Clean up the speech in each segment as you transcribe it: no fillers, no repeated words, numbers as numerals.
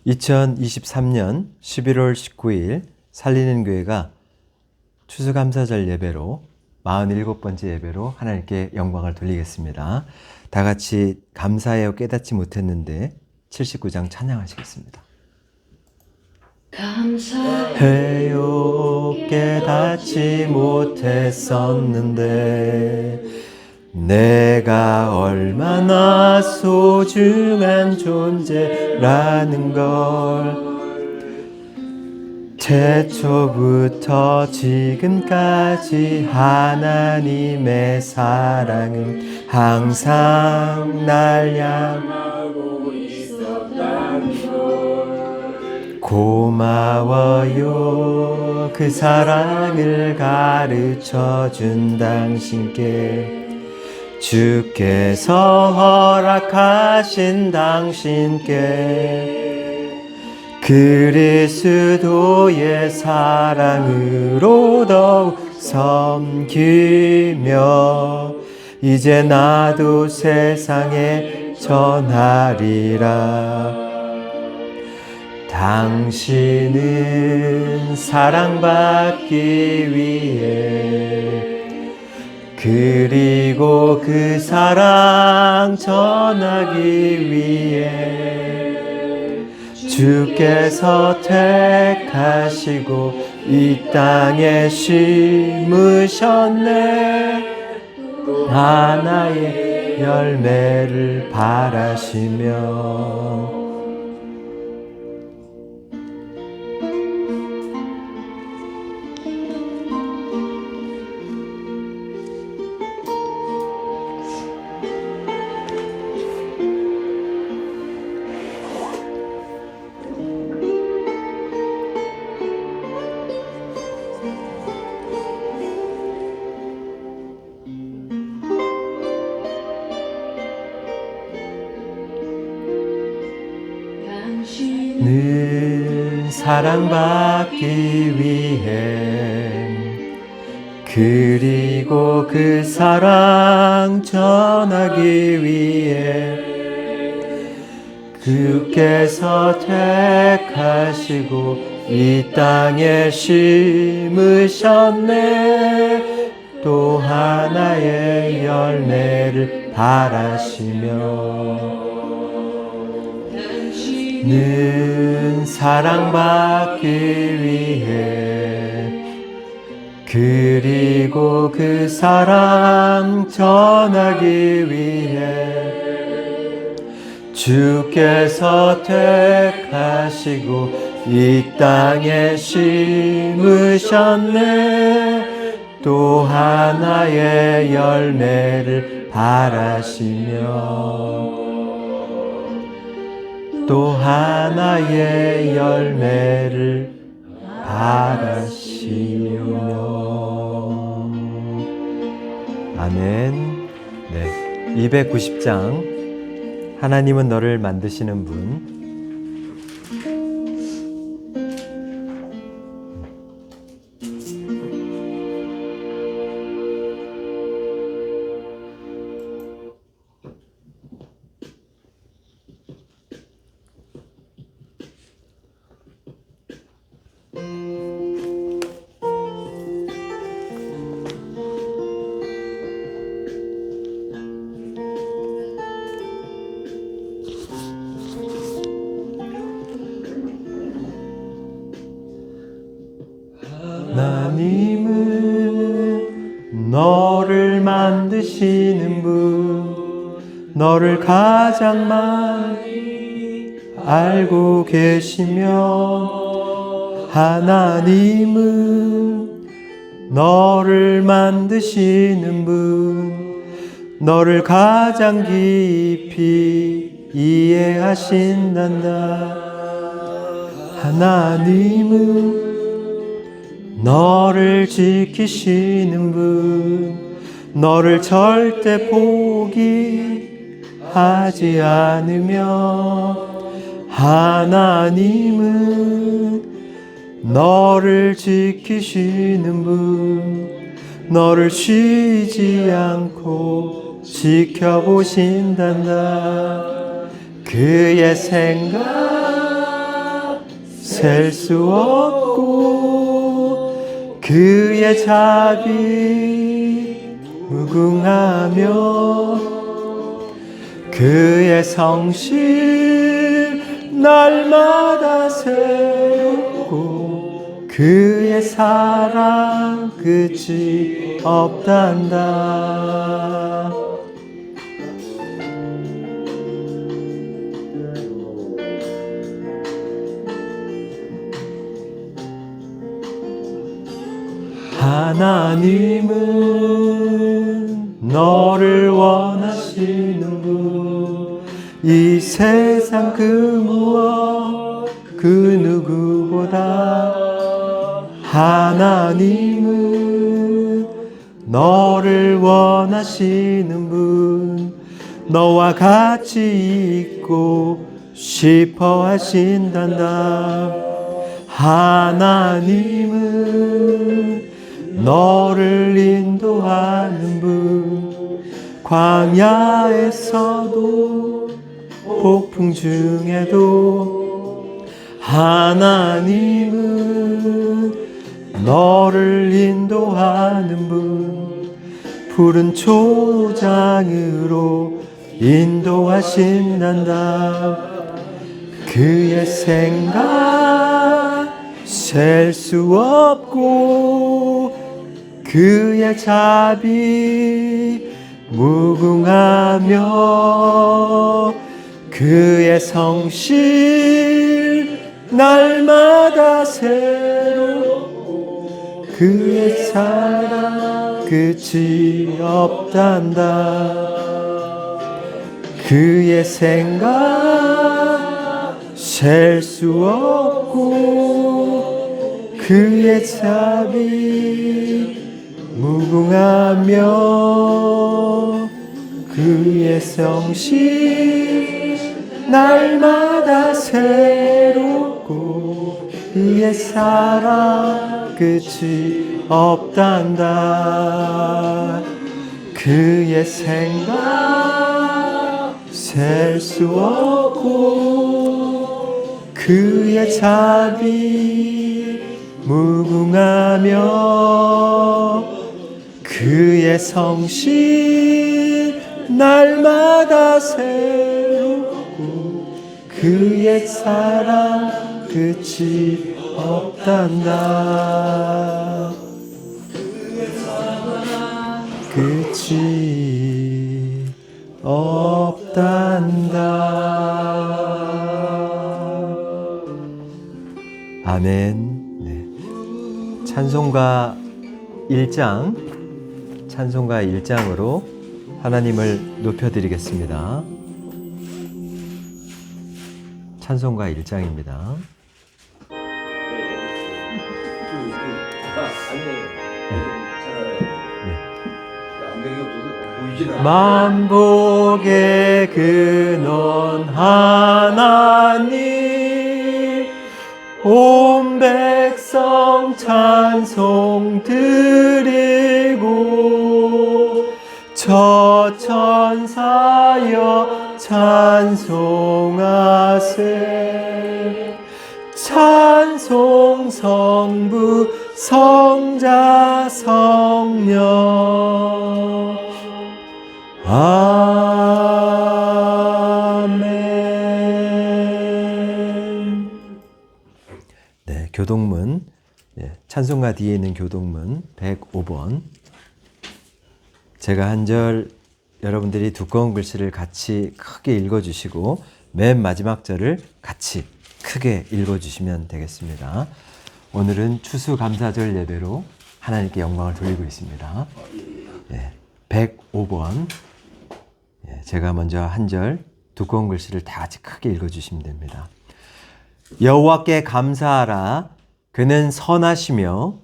2023년 11월 19일 살리는 교회가 추수감사절 예배로 47번째 예배로 하나님께 영광을 돌리겠습니다. 다 같이 감사해요 깨닫지 못했는데 79장 찬양하시겠습니다. 감사해요 깨닫지 못했었는데 내가 얼마나 소중한 존재라는 걸 태초부터 지금까지 하나님의 사랑은 항상 날 향하고 있었다는 걸 고마워요 그 사랑을 가르쳐준 당신께 주께서 허락하신 당신께 그리스도의 사랑으로 더욱 섬기며 이제 나도 세상에 전하리라. 당신은 사랑받기 위해 그리고 그 사랑 전하기 위해 주께서 택하시고 이 땅에 심으셨네. 또 하나의 열매를 바라시며 는 사랑받기 위해 그리고 그 사랑 전하기 위해 주께서 택하시고 이 땅에 심으셨네. 또 하나의 열매를 바라시며 는 사랑받기 위해 그리고 그 사랑 전하기 위해 주께서 택하시고 이 땅에 심으셨네. 또 하나의 열매를 바라시며 또 하나의 열매를 바라시며 아멘. 네, 290장 하나님은 너를 만드시는 분. 하나님은 너를 만드시는 분, 너를 가장 많이 알고 계시며 하나님은 너를 만드시는 분, 너를 가장 깊이 이해하신단다. 하나님은 너를 지키시는 분, 너를 절대 포기하지 않으며 하나님은 너를 지키시는 분, 너를 쉬지 않고 지켜보신단다. 그의 생각 셀 수 없고 그의 자비 무궁하며 그의 성실 날마다 새롭고 그의 사랑 끝이 없단다. 하나님은 너를 원하시는 분, 이 세상 그 무엇 그 누구보다 하나님은 너를 원하시는 분, 너와 같이 있고 싶어 하신단다. 하나님은 너를 인도하는 분, 광야에서도 폭풍 중에도 하나님은 너를 인도하는 분, 푸른 초장으로 인도하신단다. 그의 생각 셀 수 없고 그의 자비 무궁하며 그의 성실 날마다 새롭고 그의 사랑 끝이 없단다. 그의 생각 셀 수 없고 그의 자비 무궁하며 그의 성실 날마다 새롭고 그의 사랑 끝이 없단다. 그의 생각 셀 수 없고 그의 자비 무궁하며 그의 성실 날마다 새롭고 그의 사랑 끝이 없단다. 끝이 없단다. 아멘. 네. 찬송가 1장으로 하나님을 높여드리겠습니다. 찬송가 1장입니다. 만복의 근원 하나님, 온 백성 찬송 드리고 저 천사여 찬송하세. 찬송 성부 성자 성령. 아멘. 네, 교동문, 찬송가 뒤에 있는 교동문 105번. 제가 한 절, 여러분들이 두꺼운 글씨를 같이 크게 읽어주시고 맨 마지막 절을 같이 크게 읽어주시면 되겠습니다. 오늘은 추수감사절 예배로 하나님께 영광을 돌리고 있습니다. 105번. 제가 먼저 한 절 두꺼운 글씨를 다 같이 크게 읽어주시면 됩니다. 여호와께 감사하라. 그는 선하시며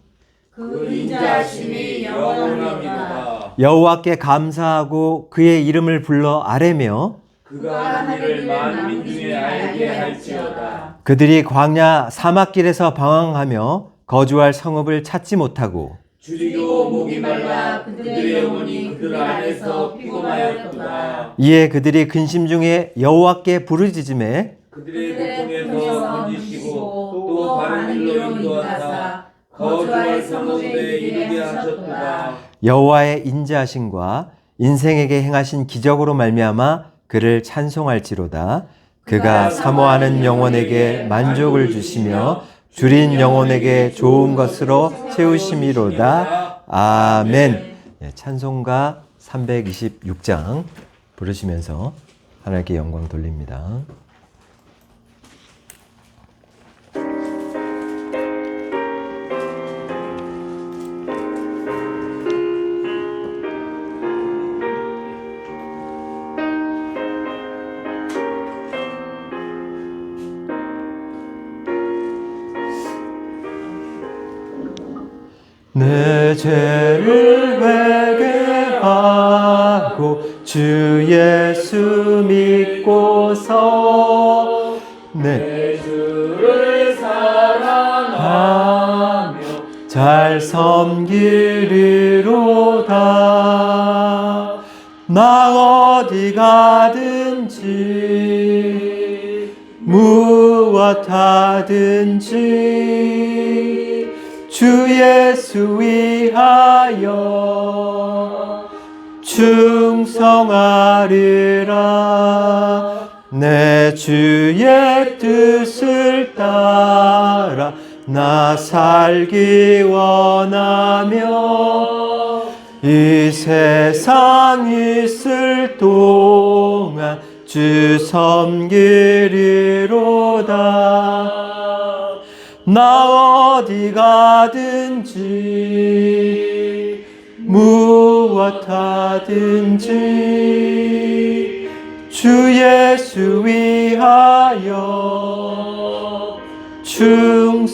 그 인자하심이 영원합니다. 여호와께 감사하고 그의 이름을 불러 아뢰며 그가 하늘을 만민 중에 알게 할지어다. 그들이 광야 사막길에서 방황하며 거주할 성읍을 찾지 못하고 줄이고 목이 말라 그들의 영혼이 그들 안에서 피곤하였도다. 이에 그들이 근심 중에 여호와께 부르짖음에 그들의 고통에서 건지시고 또 또 바른 길로 인도하사 거주할 성읍에 이르게 하셨도다. 여호와의 인자하심과 인생에게 행하신 기적으로 말미암아 그를 찬송할지로다. 그가 사모하는 영혼에게 만족을 주시며 줄인 영혼에게 좋은 것으로 채우심이로다. 아멘. 찬송가 326장 부르시면서 하나님께 영광 돌립니다. 내 죄를 회개하고 주 예수 믿고서 내 주를 사랑하며 잘 섬기리로다. 나 어디 가든지 무엇 하든지 주 예수 위하여 충성하리라. 내 주의 뜻을 따라 나 살기 원하며 이 세상 있을 동안 주 섬기리로다. 나 어디 가든지 무엇 하든지 주 예수 위하여 충성하리라.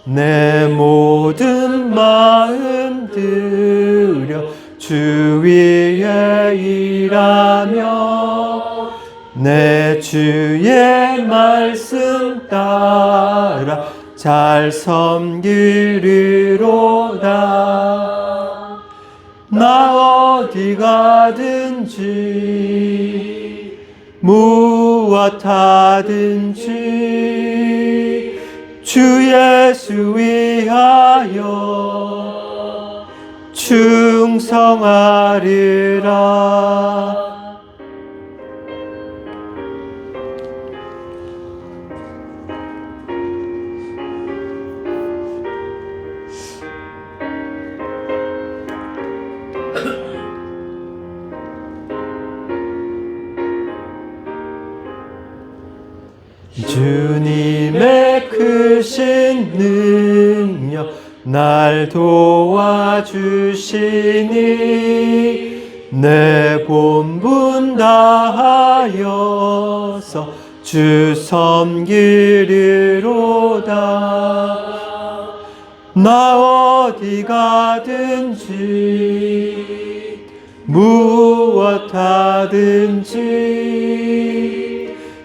내 모든 마음 들여 주 위에 일하며 내 주의 말씀 따라 잘 섬기리로다. 나 어디 가든지 무엇 하든지 주 예수 위하여 충성하리라. 주님의 크신 능력 날 도와주시니 내 본분 다하여서 주 섬기리로다. 나 어디 가든지 무엇 하든지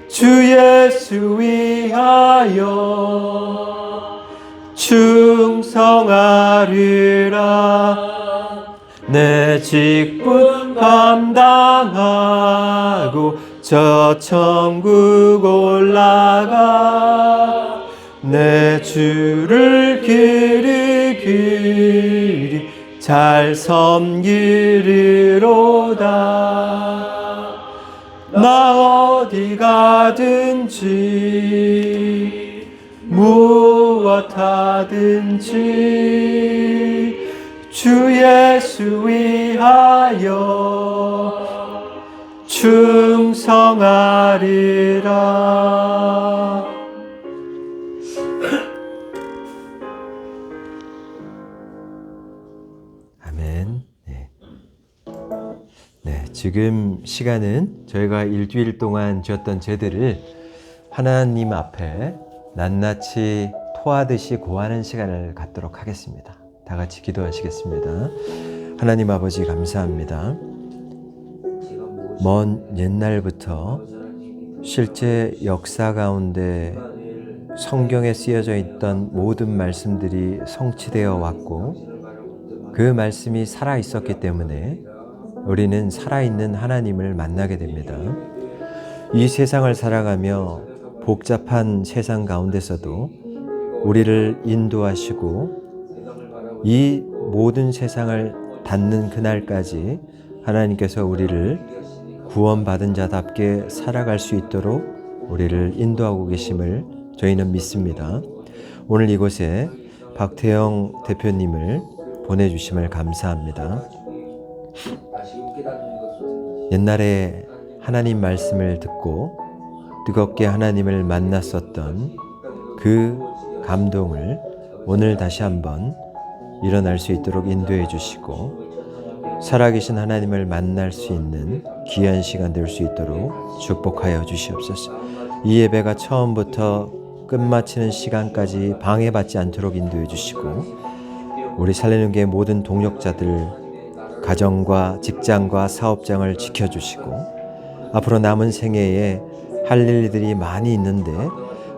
주 예수 위하여 충성하리라. 내 직분 감당하고 저 천국 올라가 내 주를 길이 잘 섬기리로다. 나 어디 가든지 무엇 하든지 주 예수 위하여 충성하리라. 아멘. 네, 지금 시간은 저희가 일주일 동안 지었던 죄들을 하나님 앞에 낱낱이 토하듯이 고하는 시간을 갖도록 하겠습니다. 다 같이 기도하시겠습니다. 하나님 아버지 감사합니다. 먼 옛날부터 실제 역사 가운데 성경에 쓰여져 있던 모든 말씀들이 성취되어 왔고 그 말씀이 살아 있었기 때문에 우리는 살아있는 하나님을 만나게 됩니다. 이 세상을 살아가며 복잡한 세상 가운데서도 우리를 인도하시고 이 모든 세상을 닿는 그날까지 하나님께서 우리를 구원받은 자답게 살아갈 수 있도록 우리를 인도하고 계심을 저희는 믿습니다. 오늘 이곳에 박태영 대표님을 보내주심을 감사합니다. 옛날에 하나님 말씀을 듣고 뜨겁게 하나님을 만났었던 그 감동을 오늘 다시 한번 일어날 수 있도록 인도해 주시고 살아계신 하나님을 만날 수 있는 귀한 시간 될 수 있도록 축복하여 주시옵소서. 이 예배가 처음부터 끝마치는 시간까지 방해받지 않도록 인도해 주시고 우리 살리는 교회 모든 동역자들 가정과 직장과 사업장을 지켜주시고 앞으로 남은 생애에 할 일들이 많이 있는데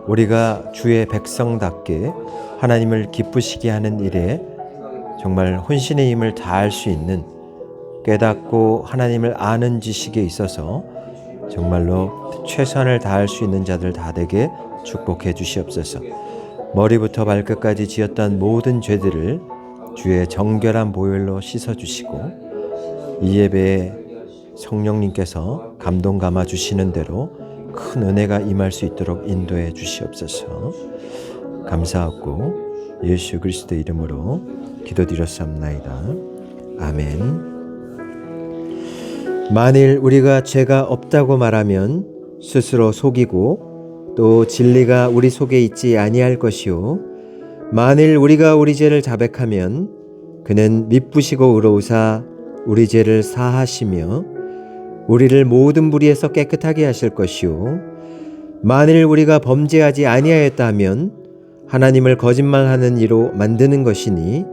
우리가 주의 백성답게 하나님을 기쁘시게 하는 일에 정말 혼신의 힘을 다할 수 있는 깨닫고 하나님을 아는 지식에 있어서 정말로 최선을 다할 수 있는 자들 다 되게 축복해 주시옵소서. 머리부터 발끝까지 지었던 모든 죄들을 주의 정결한 보혈로 씻어주시고 이 예배에 성령님께서 감동 감아 주시는 대로 큰 은혜가 임할 수 있도록 인도해 주시옵소서. 감사하고 예수 그리스도 이름으로 기도드렸사옵나이다. 아멘. 만일 우리가 죄가 없다고 말하면 스스로 속이고 또 진리가 우리 속에 있지 아니할 것이요 만일 우리가 우리 죄를 자백하면 그는 미쁘시고 의로우사 우리 죄를 사하시며 우리를 모든 불의에서 깨끗하게 하실 것이요 만일 우리가 범죄하지 아니하였다 하면 하나님을 거짓말하는 이로 만드는 것이니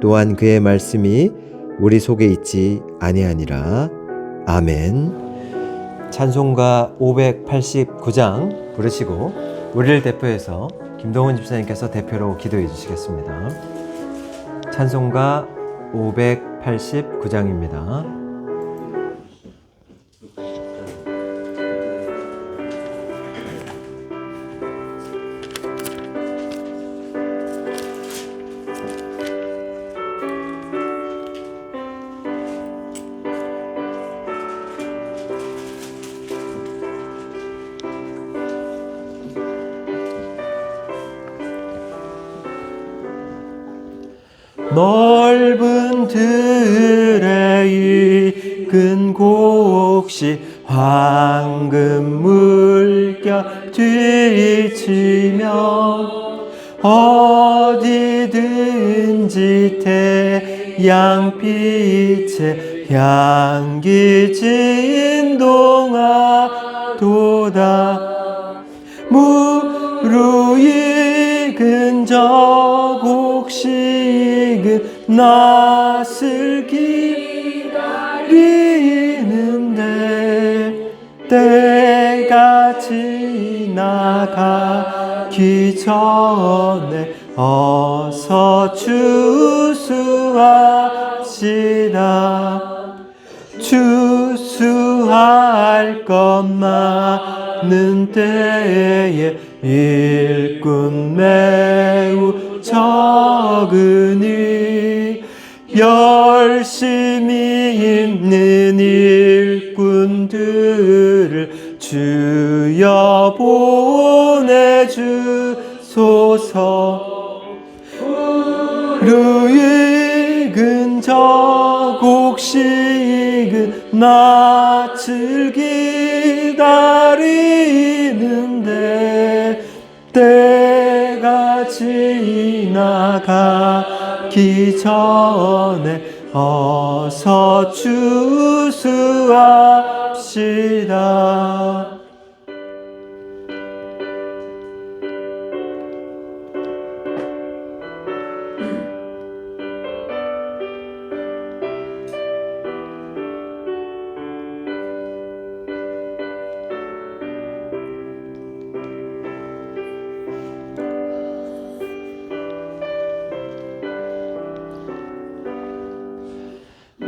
또한 그의 말씀이 우리 속에 있지 아니하니라. 아멘. 찬송가 589장 부르시고 우리를 대표해서 김동훈 집사님께서 대표로 기도해 주시겠습니다. 찬송가 589장입니다. 넓은 들에 익은 곡식 황금 물결 뒤치며 어디든지 태양빛에 향기 진동하도다. 무르익은 저 곡식은 낫을 기다리는데 때가 지나가기 전에 어서 추수합시다. 추수할 것 많은 때에 일꾼 매우 적으니 열심히 있는 일꾼들을 주여 보내주소서. 무르익은 저 곡식은 낫을 기다리는데 때가 지나가기 전에 어서 추수합시다.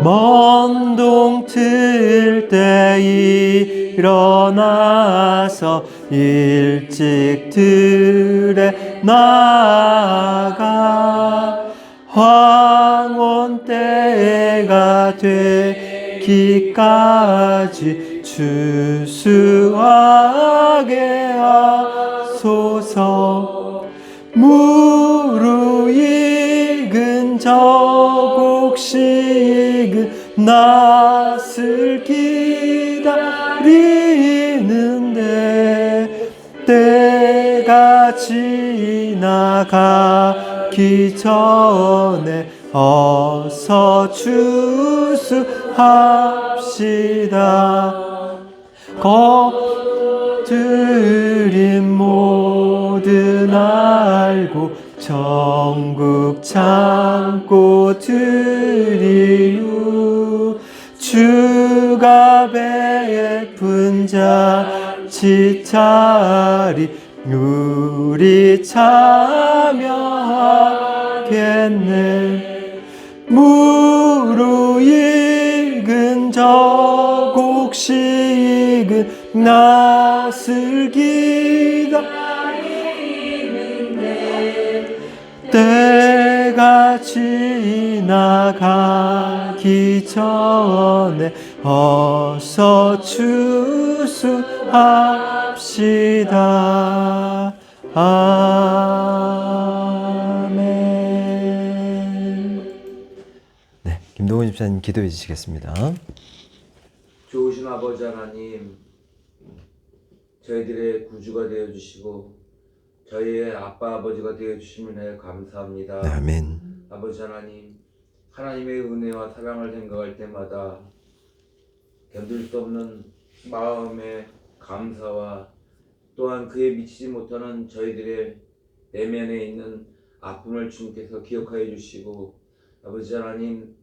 먼 동틀 때 일어나서 일찍 들에 나가 황혼 때가 되기까지 추수하게 하소서. 무르익은 저곡 익은 낫을 기다리는데 때가 지나가기 전에 어서 추수합시다. 거드림 모든 알고 전국 참고 드리유. 주가 베푼 잔치 차리 우리 참여하겠네. 무르익은 저곡 익은 낫을 기다리는데 때가 지나가기 전에 어서 추수합시다. 아멘. 네, 김동훈 집사님 기도해 주시겠습니다. 좋으신 아버지 하나님, 저희들의 구주가 되어주시고 저희의 아빠 아버지가 되어주심을 감사합니다. 아멘. 아버지 하나님, 하나님의 은혜와 사랑을 생각할 때마다 견딜 수 없는 마음의 감사와 또한 그에 미치지 못하는 저희들의 내면에 있는 아픔을 주님께서 기억하여 주시고, 아버지 하나님,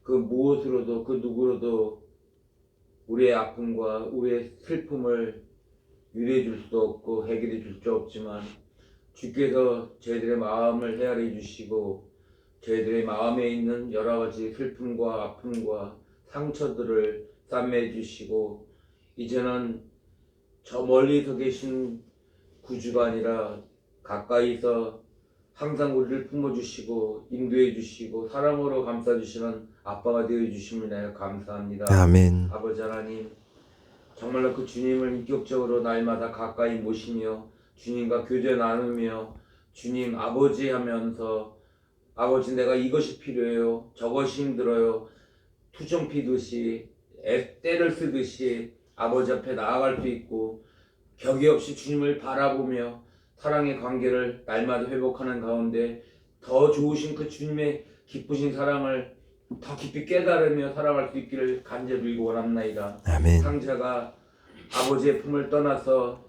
그 무엇으로도 그 누구로도 우리의 아픔과 우리의 슬픔을 위로해 줄 수도 없고 해결해 줄 수 없지만 주께서 저희들의 마음을 헤아려 주시고 저희들의 마음에 있는 여러 가지 슬픔과 아픔과 상처들을 싸매 주시고, 이제는 저 멀리서 계신 구주가 아니라 가까이서 항상 우리를 품어주시고 인도해주시고 사랑으로 감싸주시는 아빠가 되어주심을 감사합니다. 아멘. 아버지 하나님, 정말로 그 주님을 인격적으로 날마다 가까이 모시며 주님과 교제 나누며 주님 아버지 하면서 아버지 내가 이것이 필요해요, 저것이 힘들어요, 투정 피듯이 때를 쓰듯이 아버지 앞에 나아갈 수 있고 격이 없이 주님을 바라보며 사랑의 관계를 날마다 회복하는 가운데 더 좋으신 그 주님의 기쁘신 사랑을 더 깊이 깨달으며 살아갈 수 있기를 간절히 빌고 원합나이다. 아멘. 상자가 아버지의 품을 떠나서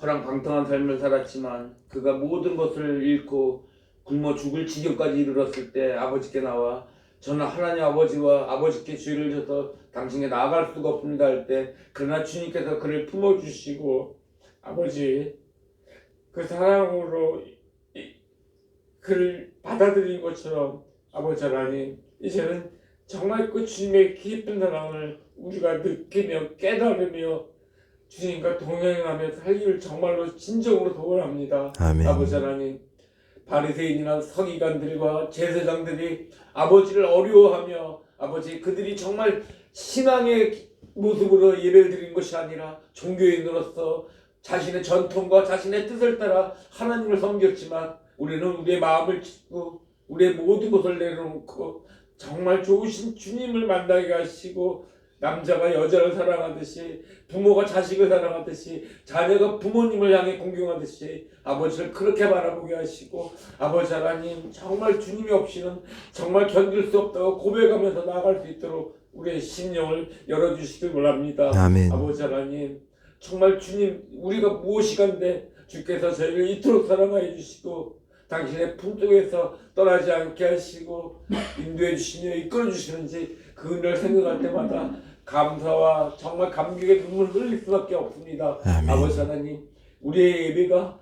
허랑방탕한 삶을 살았지만 그가 모든 것을 잃고 굶어 죽을 지경까지 이르렀을 때 아버지께 나와 저는 하나님 아버지와 아버지께 주의를 져서 당신께 나아갈 수가 없습니다 할 때, 그러나 주님께서 그를 품어주시고 아버지 그 사랑으로 그를 받아들인 것처럼 아버지 하나님, 이제는 정말 그 주님의 깊은 사랑을 우리가 느끼며 깨달으며 주님과 동행하며 살기를 정말로 진정으로 소원합니다. 아멘. 아버지 하나님, 바리새인이나 서기관들과 제사장들이 아버지를 어려워하며 아버지 그들이 정말 신앙의 모습으로 예배를 드린 것이 아니라 종교인으로서 자신의 전통과 자신의 뜻을 따라 하나님을 섬겼지만 우리는 우리의 마음을 찢고 우리의 모든 것을 내려놓고 정말 좋으신 주님을 만나게 하시고, 남자가 여자를 사랑하듯이 부모가 자식을 사랑하듯이 자녀가 부모님을 향해 공경하듯이 아버지를 그렇게 바라보게 하시고, 아버지 하나님 정말 주님이 없이는 정말 견딜 수 없다고 고백하면서 나아갈 수 있도록 우리의 심령을 열어주시길 원합니다. 아멘. 아버지 하나님, 정말 주님 우리가 무엇이간데 주께서 저희를 이토록 사랑하여 주시고 당신의 품속에서 떠나지 않게 하시고 인도해 주시며 이끌어 주시는지 그 은혜를 생각할 때마다 감사와 정말 감격의 눈물을 흘릴 수밖에 없습니다. 아멘. 아버지 하나님, 우리의 예배가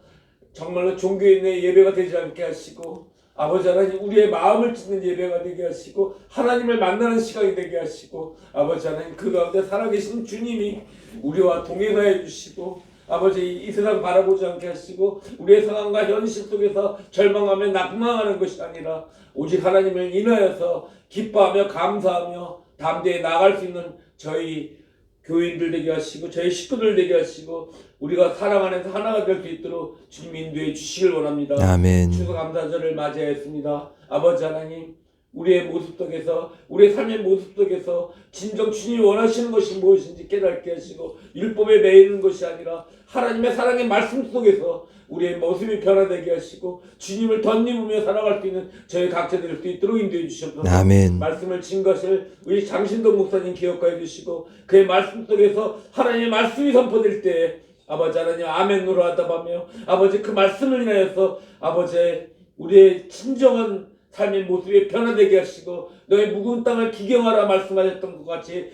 정말로 종교인의 예배가 되지 않게 하시고 아버지 하나님 우리의 마음을 찢는 예배가 되게 하시고 하나님을 만나는 시간이 되게 하시고 아버지 하나님 그 가운데 살아계신 주님이 우리와 동행하여 주시고 아버지 이 세상 바라보지 않게 하시고 우리의 상황과 현실 속에서 절망하며 낙망하는 것이 아니라 오직 하나님을 인하여서 기뻐하며 감사하며 담대히 나아갈 수 있는 저희 교인들 되게 하시고 저희 식구들 되게 하시고 우리가 사랑 안에서 하나가 될 수 있도록 주님 인도해 주시길 원합니다. 아멘. 추수 감사절을 맞이하였습니다. 아버지 하나님 우리의 모습 속에서 우리의 삶의 모습 속에서 진정 주님이 원하시는 것이 무엇인지 깨닫게 하시고 율법에 매이는 것이 아니라 하나님의 사랑의 말씀 속에서 우리의 모습이 변화되게 하시고 주님을 덧입으며 살아갈 수 있는 저희 각자 될 수 있도록 인도해 주시옵소서. 아멘. 말씀을 증거하실 우리 장신동 목사님 기억하여 주시고 그의 말씀 속에서 하나님의 말씀이 선포될 때 아버지 하나님 아멘으로 하답하며 아버지 그 말씀을 인하여서 아버지 우리의 진정한 삶의 모습이 변화되게 하시고 너의 묵은 땅을 기경하라 말씀하셨던 것 같이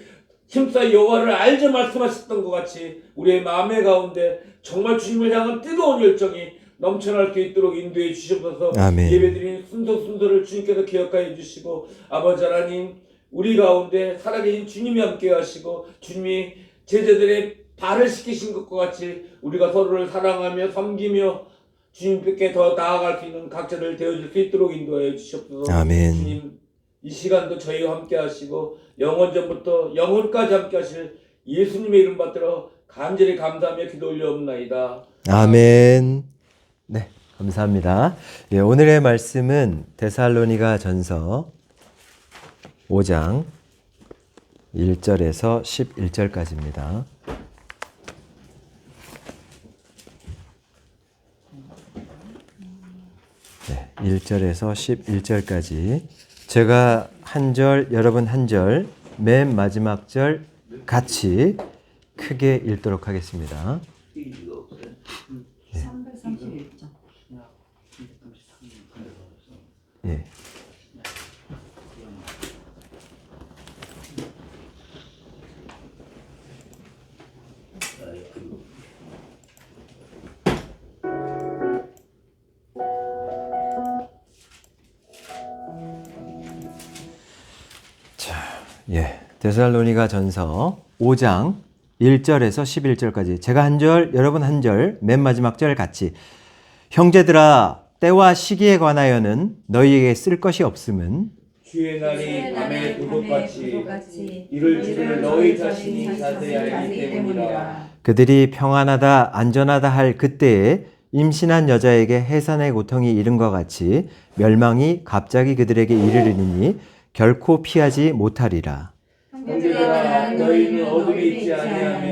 힘써 여호와를 알자 말씀하셨던 것 같이 우리의 마음의 가운데 정말 주님을 향한 뜨거운 열정이 넘쳐날 수 있도록 인도해 주시옵소서. 아멘. 예배드린 순서를 주님께서 기억하여 주시고 아버지 하나님 우리 가운데 살아계신 주님이 함께 하시고 주님이 제자들의 발을 씻기신 것과 같이 우리가 서로를 사랑하며 섬기며 주님께 더 나아갈 수 있는 각자를 되어줄 수 있도록 인도하여 주시옵소서. 아멘. 주님 이 시간도 저희와 함께 하시고 영원전부터 영원까지 함께 하실 예수님의 이름 받들어 간절히 감사하며 기도 올려옵나이다. 아멘. 네, 감사합니다. 예, 오늘의 말씀은 데살로니가 전서 5장 1절에서 11절까지입니다. 네, 1절에서 11절까지 제가 한 절, 여러분 한 절, 맨 마지막 절 같이 크게 읽도록 하겠습니다. 331점. 예. 예, 데살로니가 전서 5장 1절에서 11절까지 제가 한 절, 여러분 한 절, 맨 마지막 절 같이 형제들아 때와 시기에 관하여는 너희에게 쓸 것이 없음은 주의 날이 밤의 도둑같이 이를 줄을 너희 자신이 자세히 알기 때문이라. 그들이 평안하다 안전하다 할 그때에 임신한 여자에게 해산의 고통이 이른 것 같이 멸망이 갑자기 그들에게 이르르니 결코 피하지 못하리라. 형제들아 너희는 어둠에 있지 아니하며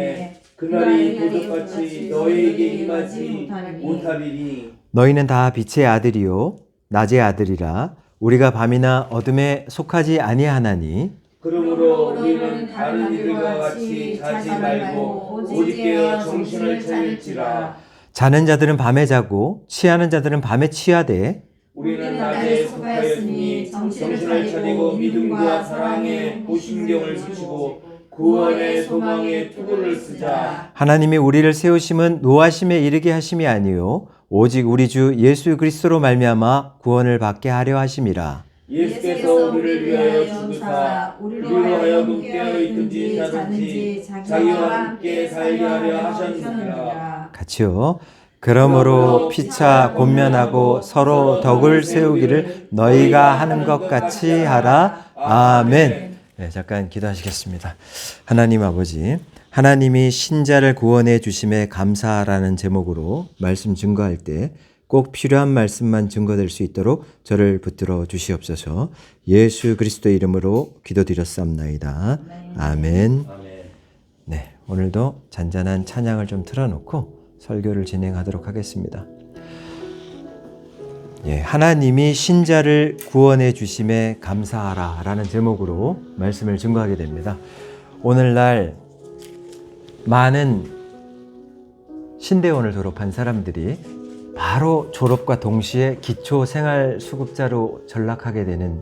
그날이 도둑같이 너희에게 임하지 못하리니 너희는 다 빛의 아들이요 낮의 아들이라. 우리가 밤이나 어둠에 속하지 아니하나니 그러므로 우리는 다른 이들과 같이 자지 말고 오직 깨어 정신을 차릴지라. 자는 자들은 밤에 자고 취하는 자들은 밤에 취하되 우리는 낮에 속하였으니 정신을 차리고 믿음과 사랑에 보신경을 비추고 구원의 소망에 투구를 쓰자. 하나님이 우리를 세우심은 노하심에 이르게 하심이 아니요 오직 우리 주 예수 그리스도로 말미암아 구원을 받게 하려 하심이라. 예수께서 우리를 위하여 죽으사 우리로 하여금 깨어 있든지 자든지 자기와 함께 살게 하려 하셨느니라. 같이요. 그러므로 피차 권면하고 서로 덕을 세우기를 너희가 하는 것 같이 하라. 아멘. 네, 잠깐 기도하시겠습니다. 하나님 아버지, 하나님이 신자를 구원해 주심에 감사하라는 제목으로 말씀 증거할 때 꼭 필요한 말씀만 증거될 수 있도록 저를 붙들어 주시옵소서. 예수 그리스도의 이름으로 기도드렸사옵나이다. 아멘. 네, 오늘도 잔잔한 찬양을 좀 틀어놓고 설교를 진행하도록 하겠습니다. 예, 하나님이 신자를 구원해 주심에 감사하라 라는 제목으로 말씀을 증거하게 됩니다. 오늘날 많은 신대원을 졸업한 사람들이 바로 졸업과 동시에 기초생활수급자로 전락하게 되는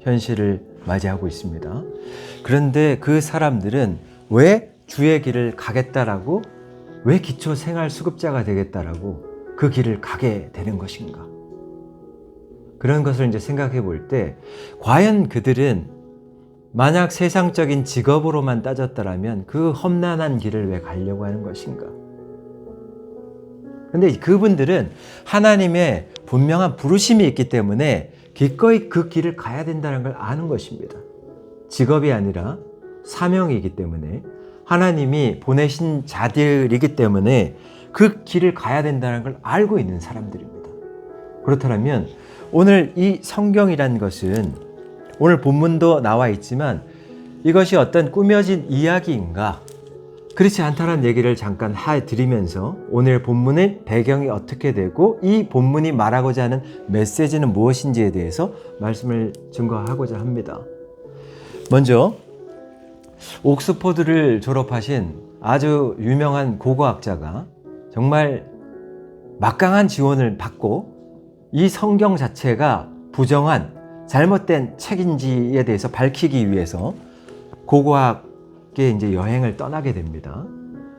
현실을 맞이하고 있습니다. 그런데 그 사람들은 왜 주의 길을 가겠다라고, 왜 기초생활수급자가 되겠다라고 그 길을 가게 되는 것인가? 그런 것을 이제 생각해 볼 때 과연 그들은 만약 세상적인 직업으로만 따졌더라면 그 험난한 길을 왜 가려고 하는 것인가? 근데 그분들은 하나님의 분명한 부르심이 있기 때문에 기꺼이 그 길을 가야 된다는 걸 아는 것입니다. 직업이 아니라 사명이기 때문에 하나님이 보내신 자들이기 때문에 그 길을 가야 된다는 걸 알고 있는 사람들입니다. 그렇다면 오늘 이 성경이란 것은 오늘 본문도 나와 있지만 이것이 어떤 꾸며진 이야기인가? 그렇지 않다는 얘기를 잠깐 해드리면서 오늘 본문의 배경이 어떻게 되고 이 본문이 말하고자 하는 메시지는 무엇인지에 대해서 말씀을 증거하고자 합니다. 먼저 옥스포드를 졸업하신 아주 유명한 고고학자가 정말 막강한 지원을 받고 이 성경 자체가 부정한 잘못된 책인지에 대해서 밝히기 위해서 고고학계 이제 여행을 떠나게 됩니다.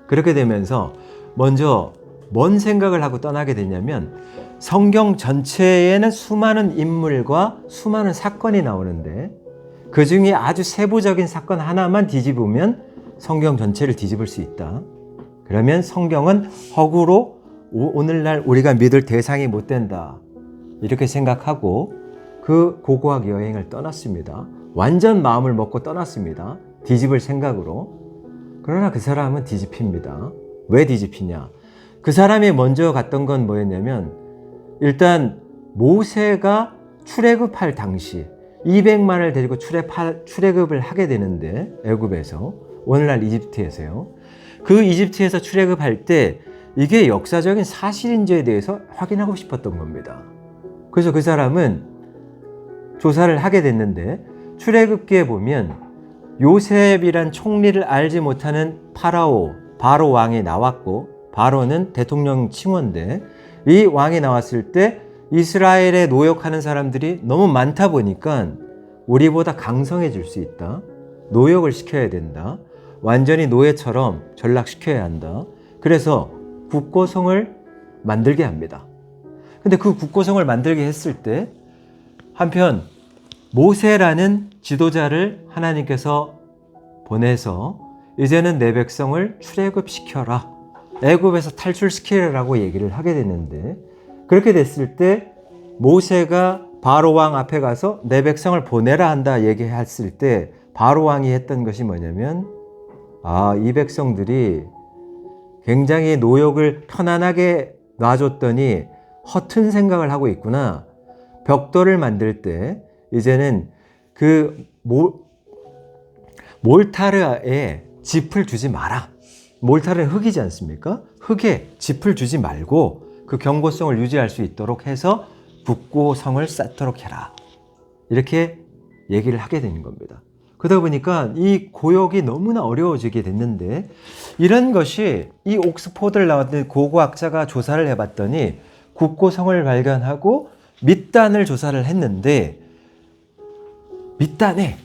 그렇게 되면서 먼저 뭔 생각을 하고 떠나게 되냐면 성경 전체에는 수많은 인물과 수많은 사건이 나오는데 그 중에 아주 세부적인 사건 하나만 뒤집으면 성경 전체를 뒤집을 수 있다. 그러면 성경은 허구로 오늘날 우리가 믿을 대상이 못 된다. 이렇게 생각하고 그 고고학 여행을 떠났습니다. 완전 마음을 먹고 떠났습니다. 뒤집을 생각으로. 그러나 그 사람은 뒤집힙니다. 왜 뒤집히냐? 그 사람이 먼저 갔던 건 뭐였냐면 일단 모세가 출애굽할 당시 200만을 데리고 출애굽을 하게 되는데 애굽에서 오늘날 이집트에서요. 그 이집트에서 출애굽할 때 이게 역사적인 사실인지에 대해서 확인하고 싶었던 겁니다. 그래서 그 사람은 조사를 하게 됐는데 출애굽기에 보면 요셉이란 총리를 알지 못하는 바로 왕이 나왔고 바로는 대통령 칭호인데 이 왕이 나왔을 때 이스라엘에 노역하는 사람들이 너무 많다 보니까 우리보다 강성해질 수 있다. 노역을 시켜야 된다. 완전히 노예처럼 전락시켜야 한다. 그래서 국고성을 만들게 합니다. 근데 그 국고성을 만들게 했을 때 한편 모세라는 지도자를 하나님께서 보내서 이제는 내 백성을 출애굽시켜라. 애굽에서 탈출시키라라고 얘기를 하게 됐는데 그렇게 됐을 때 모세가 바로 왕 앞에 가서 내 백성을 보내라 한다 얘기했을 때 바로 왕이 했던 것이 뭐냐면 이 백성들이 굉장히 노역을 편안하게 놔줬더니 허튼 생각을 하고 있구나. 벽돌을 만들 때 이제는 그 몰타르에 짚을 주지 마라. 몰타르는 흙이지 않습니까? 흙에 짚을 주지 말고 그 경고성을 유지할 수 있도록 해서 국고성을 쌓도록 해라. 이렇게 얘기를 하게 되는 겁니다. 그러다 보니까 이 고역이 너무나 어려워지게 됐는데 이런 것이 이 옥스포드를 나왔던 고고학자가 조사를 해봤더니 국고성을 발견하고 밑단을 조사를 했는데 밑단에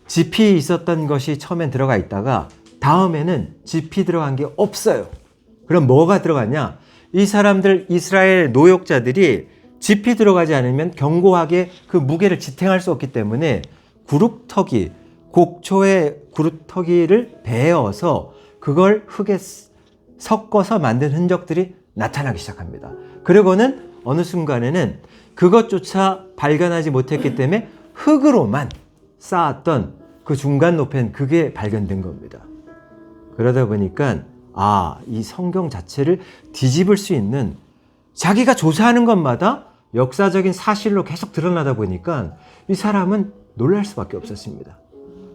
짚이 있었던 것이 처음엔 들어가 있다가 다음에는 짚이 들어간 게 없어요. 그럼 뭐가 들어갔냐? 이 사람들 이스라엘 노역자들이 짚이 들어가지 않으면 견고하게 그 무게를 지탱할 수 없기 때문에 구룩터기, 곡초의 구룩터기를 베어서 그걸 흙에 섞어서 만든 흔적들이 나타나기 시작합니다. 그리고는 어느 순간에는 그것조차 발견하지 못했기 때문에 흙으로만 쌓았던 그 중간 높이는 그게 발견된 겁니다. 그러다 보니까 이 성경 자체를 뒤집을 수 있는 자기가 조사하는 것마다 역사적인 사실로 계속 드러나다 보니까 이 사람은 놀랄 수밖에 없었습니다.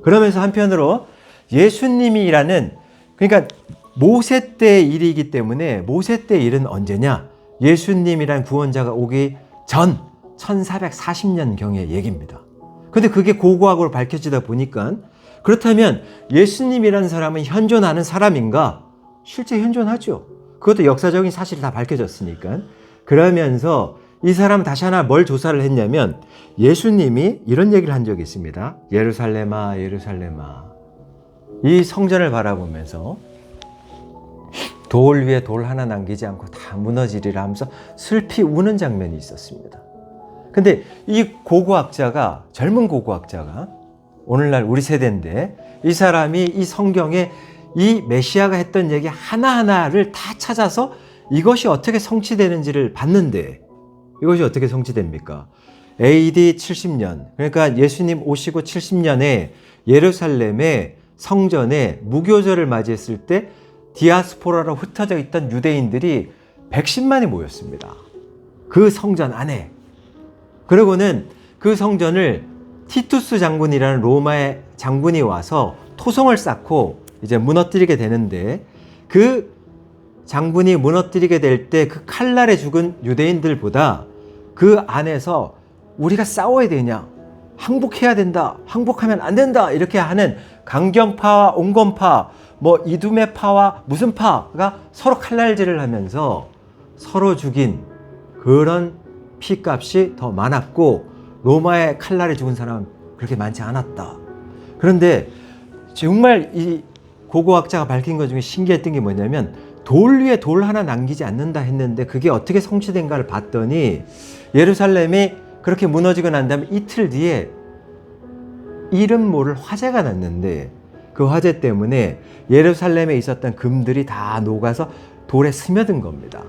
그러면서 한편으로 예수님이라는 그러니까 모세 때의 일이기 때문에 모세 때의 일은 언제냐? 예수님이란 구원자가 오기 전 1440년경의 얘기입니다. 근데 그게 고고학으로 밝혀지다 보니까 그렇다면 예수님이라는 사람은 현존하는 사람인가? 실제 현존하죠. 그것도 역사적인 사실이 다 밝혀졌으니까. 그러면서 이 사람은 다시 하나 뭘 조사를 했냐면 예수님이 이런 얘기를 한 적이 있습니다. 예루살렘아 예루살렘아 이 성전을 바라보면서 돌 위에 돌 하나 남기지 않고 다 무너지리라 하면서 슬피 우는 장면이 있었습니다. 근데 이 고고학자가, 젊은 고고학자가 오늘날 우리 세대인데, 이 사람이 이 성경에 이 메시아가 했던 얘기 하나하나를 다 찾아서 이것이 어떻게 성취되는지를 봤는데, 이것이 어떻게 성취됩니까? AD 70년, 그러니까 예수님 오시고 70년에 예루살렘의 성전에 무교절을 맞이했을 때 디아스포라로 흩어져 있던 유대인들이 110만이 모였습니다. 그 성전 안에. 그러고는 그 성전을 티투스 장군이라는 로마의 장군이 와서 토성을 쌓고 이제 무너뜨리게 되는데, 그 장군이 무너뜨리게 될 때 그 칼날에 죽은 유대인들보다 그 안에서 우리가 싸워야 되냐, 항복해야 된다, 항복하면 안 된다, 이렇게 하는 강경파와 온건파, 뭐 이두메파와 무슨 파가 서로 칼날질을 하면서 서로 죽인 그런 피값이 더 많았고, 로마의 칼날에 죽은 사람은 그렇게 많지 않았다. 그런데 정말 이 고고학자가 밝힌 것 중에 신기했던 게 뭐냐면, 돌 위에 돌 하나 남기지 않는다 했는데 그게 어떻게 성취된가를 봤더니, 예루살렘이 그렇게 무너지고 난 다음에 이틀 뒤에 이름 모를 화재가 났는데, 그 화재 때문에 예루살렘에 있었던 금들이 다 녹아서 돌에 스며든 겁니다.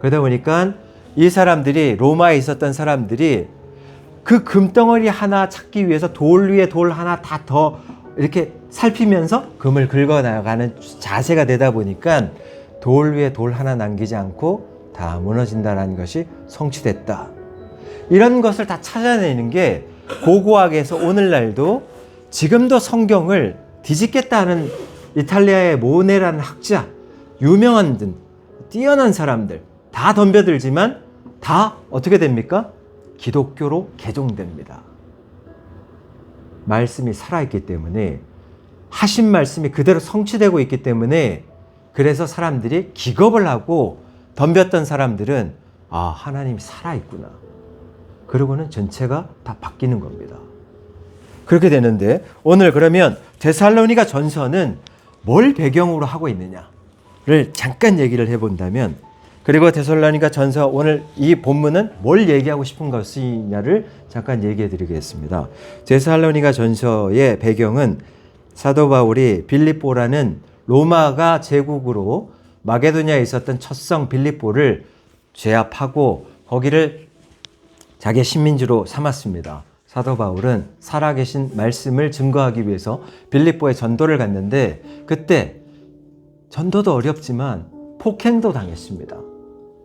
그러다 보니까 이 사람들이, 로마에 있었던 사람들이 그 금덩어리 하나 찾기 위해서 돌 위에 돌 하나 다 더 이렇게 살피면서 금을 긁어나가는 자세가 되다 보니까 돌 위에 돌 하나 남기지 않고 다 무너진다는 것이 성취됐다. 이런 것을 다 찾아내는 게 고고학에서 오늘날도 지금도 성경을 뒤집겠다는 이탈리아의 모네라는 학자, 유명한 뛰어난 사람들 다 덤벼들지만 다 어떻게 됩니까? 기독교로 개종됩니다. 말씀이 살아있기 때문에, 하신 말씀이 그대로 성취되고 있기 때문에, 그래서 사람들이 기겁을 하고 덤볐던 사람들은 아, 하나님이 살아있구나. 그러고는 전체가 다 바뀌는 겁니다. 그렇게 되는데, 오늘 그러면 데살로니가 전서는 뭘 배경으로 하고 있느냐를 잠깐 얘기를 해본다면, 그리고 데살로니가 전서 오늘 이 본문은 뭘 얘기하고 싶은 것이냐를 잠깐 얘기해 드리겠습니다. 데살로니가 전서의 배경은 사도 바울이 빌립보라는 로마가 제국으로 마게도냐에 있었던 첫 성 빌립보를 제압하고 거기를 자기의 식민지로 삼았습니다. 사도 바울은 살아계신 말씀을 증거하기 위해서 빌립보에 전도를 갔는데, 그때 전도도 어렵지만 폭행도 당했습니다.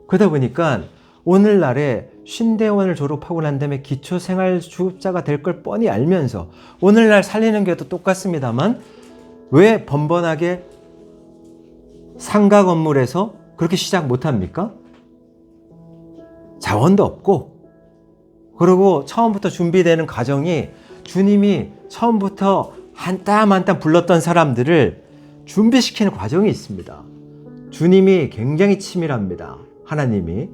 그러다 보니까 오늘날에 신대원을 졸업하고 난 다음에 기초생활주업자가 될 걸 뻔히 알면서, 오늘날 살리는 게도 똑같습니다만 왜 번번하게 상가 건물에서 그렇게 시작 못합니까? 자원도 없고, 그리고 처음부터 준비되는 과정이, 주님이 처음부터 한 땀 한 땀 불렀던 사람들을 준비시키는 과정이 있습니다. 주님이 굉장히 치밀합니다. 하나님이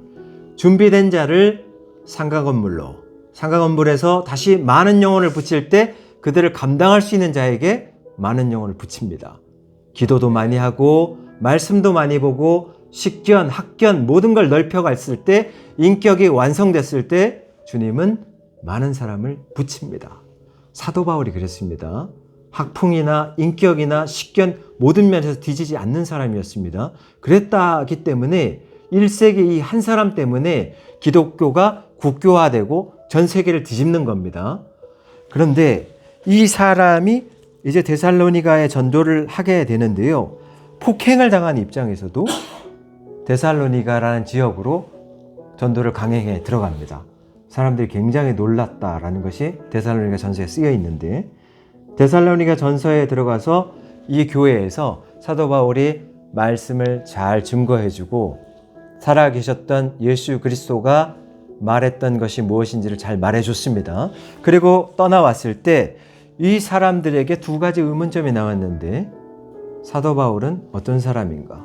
준비된 자를 상가 건물로, 상가 건물에서 다시 많은 영혼을 붙일 때 그들을 감당할 수 있는 자에게 많은 영혼을 붙입니다. 기도도 많이 하고 말씀도 많이 보고 식견, 학견 모든 걸 넓혀갔을 때, 인격이 완성됐을 때 주님은 많은 사람을 붙입니다. 사도 바울이 그랬습니다. 학풍이나 인격이나 식견 모든 면에서 뒤지지 않는 사람이었습니다. 그랬다기 때문에 1세기 이 한 사람 때문에 기독교가 국교화되고 전 세계를 뒤집는 겁니다. 그런데 이 사람이 이제 데살로니가에 전도를 하게 되는데요. 폭행을 당한 입장에서도 데살로니가라는 지역으로 전도를 강행해 들어갑니다. 사람들이 굉장히 놀랐다라는 것이 데살로니가 전서에 쓰여 있는데, 데살로니가 전서에 들어가서 이 교회에서 사도 바울이 말씀을 잘 증거해주고, 살아계셨던 예수 그리스도가 말했던 것이 무엇인지를 잘 말해줬습니다. 그리고 떠나왔을 때 이 사람들에게 두 가지 의문점이 나왔는데, 사도 바울은 어떤 사람인가?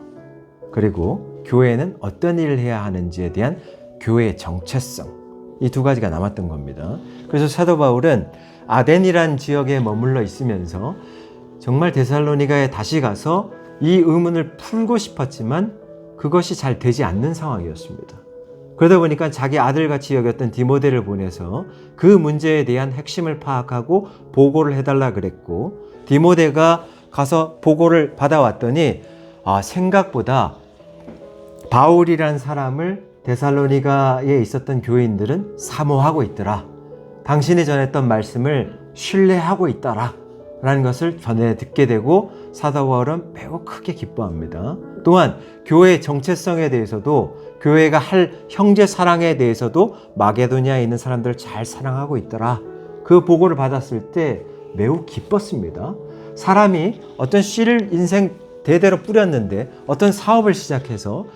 그리고 교회는 어떤 일을 해야 하는지에 대한 교회의 정체성, 이 두 가지가 남았던 겁니다. 그래서 사도 바울은 아덴이란 지역에 머물러 있으면서 정말 데살로니가에 다시 가서 이 의문을 풀고 싶었지만 그것이 잘 되지 않는 상황이었습니다. 그러다 보니까 자기 아들같이 여겼던 디모데를 보내서 그 문제에 대한 핵심을 파악하고 보고를 해달라 그랬고, 디모데가 가서 보고를 받아왔더니 생각보다 바울이라는 사람을 데살로니가에 있었던 교인들은 사모하고 있더라. 당신이 전했던 말씀을 신뢰하고 있더라 라는 것을 전해 듣게 되고 사도 바울은 매우 크게 기뻐합니다. 또한 교회의 정체성에 대해서도, 교회가 할 형제 사랑에 대해서도 마게도니아에 있는 사람들을 잘 사랑하고 있더라. 그 보고를 받았을 때 매우 기뻤습니다. 사람이 어떤 씨를 인생 대대로 뿌렸는데, 어떤 사업을 시작해서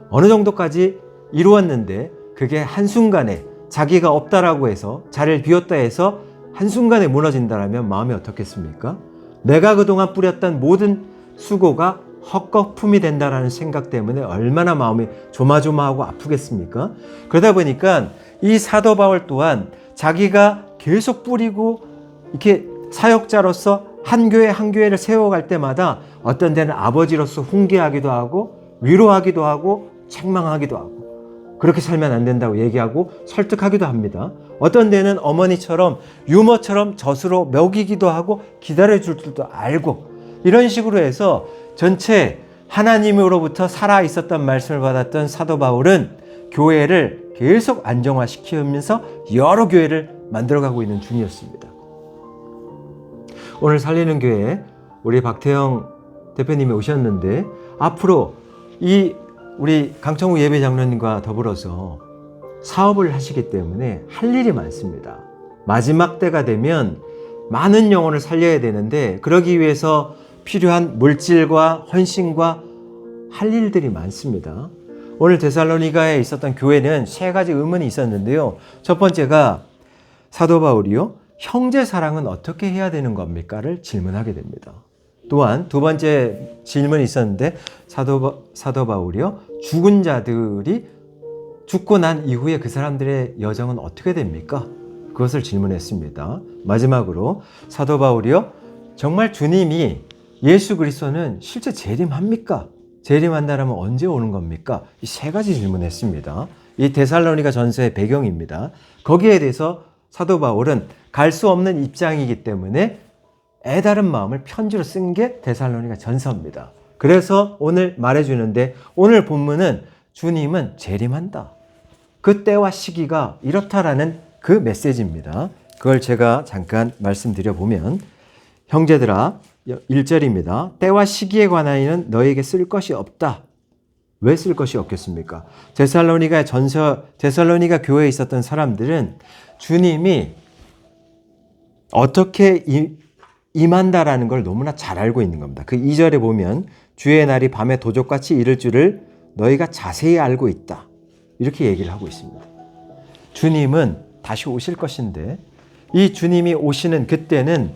어느 정도까지 이루었는데, 그게 한순간에 자기가 없다라고 해서, 자리를 비웠다 해서 한순간에 무너진다면 마음이 어떻겠습니까? 내가 그동안 뿌렸던 모든 수고가 헛거품이 된다라는 생각 때문에 얼마나 마음이 조마조마하고 아프겠습니까? 그러다 보니까 이 사도 바울 또한 자기가 계속 뿌리고 이렇게 사역자로서 한 교회 한 교회를 세워갈 때마다 어떤 데는 아버지로서 훈계하기도 하고 위로하기도 하고 책망하기도 하고, 그렇게 살면 안 된다고 얘기하고 설득하기도 합니다. 어떤 데는 어머니처럼 유머처럼 젖으로 먹이기도 하고 기다려줄 줄도 알고, 이런 식으로 해서 전체 하나님으로부터 살아 있었던 말씀을 받았던 사도 바울은 교회를 계속 안정화시키면서 여러 교회를 만들어가고 있는 중이었습니다. 오늘 살리는 교회에 우리 박태영 대표님이 오셨는데, 앞으로 우리 강청우 예배장로님과 더불어서 사업을 하시기 때문에 할 일이 많습니다. 마지막 때가 되면 많은 영혼을 살려야 되는데, 그러기 위해서 필요한 물질과 헌신과 할 일들이 많습니다. 오늘 데살로니가에 있었던 교회는 세 가지 의문이 있었는데요. 첫 번째가 사도 바울이요, 형제 사랑은 어떻게 해야 되는 겁니까?를 질문하게 됩니다. 또한 두 번째 질문이 있었는데, 사도 바울이요, 죽은 자들이 죽고 난 이후에 그 사람들의 여정은 어떻게 됩니까? 그것을 질문했습니다. 마지막으로 사도 바울이요, 정말 주님이 예수 그리스도는 실제 재림합니까? 재림한다면 언제 오는 겁니까? 이 세 가지 질문했습니다. 이 데살로니가 전서의 배경입니다. 거기에 대해서 사도 바울은 갈 수 없는 입장이기 때문에 애다른 마음을 편지로 쓴 게 데살로니가 전서입니다. 그래서 오늘 말해주는데, 오늘 본문은 주님은 재림한다, 그 때와 시기가 이렇다라는 그 메시지입니다. 그걸 제가 잠깐 말씀드려 보면, 형제들아, 1절입니다. 때와 시기에 관하여는 너에게 쓸 것이 없다. 왜 쓸 것이 없겠습니까? 데살로니가 교회에 있었던 사람들은 주님이 어떻게 임한다라는 걸 너무나 잘 알고 있는 겁니다. 그 2절에 보면 주의 날이 밤에 도적같이 이를 줄을 너희가 자세히 알고 있다, 이렇게 얘기를 하고 있습니다. 주님은 다시 오실 것인데, 이 주님이 오시는 그때는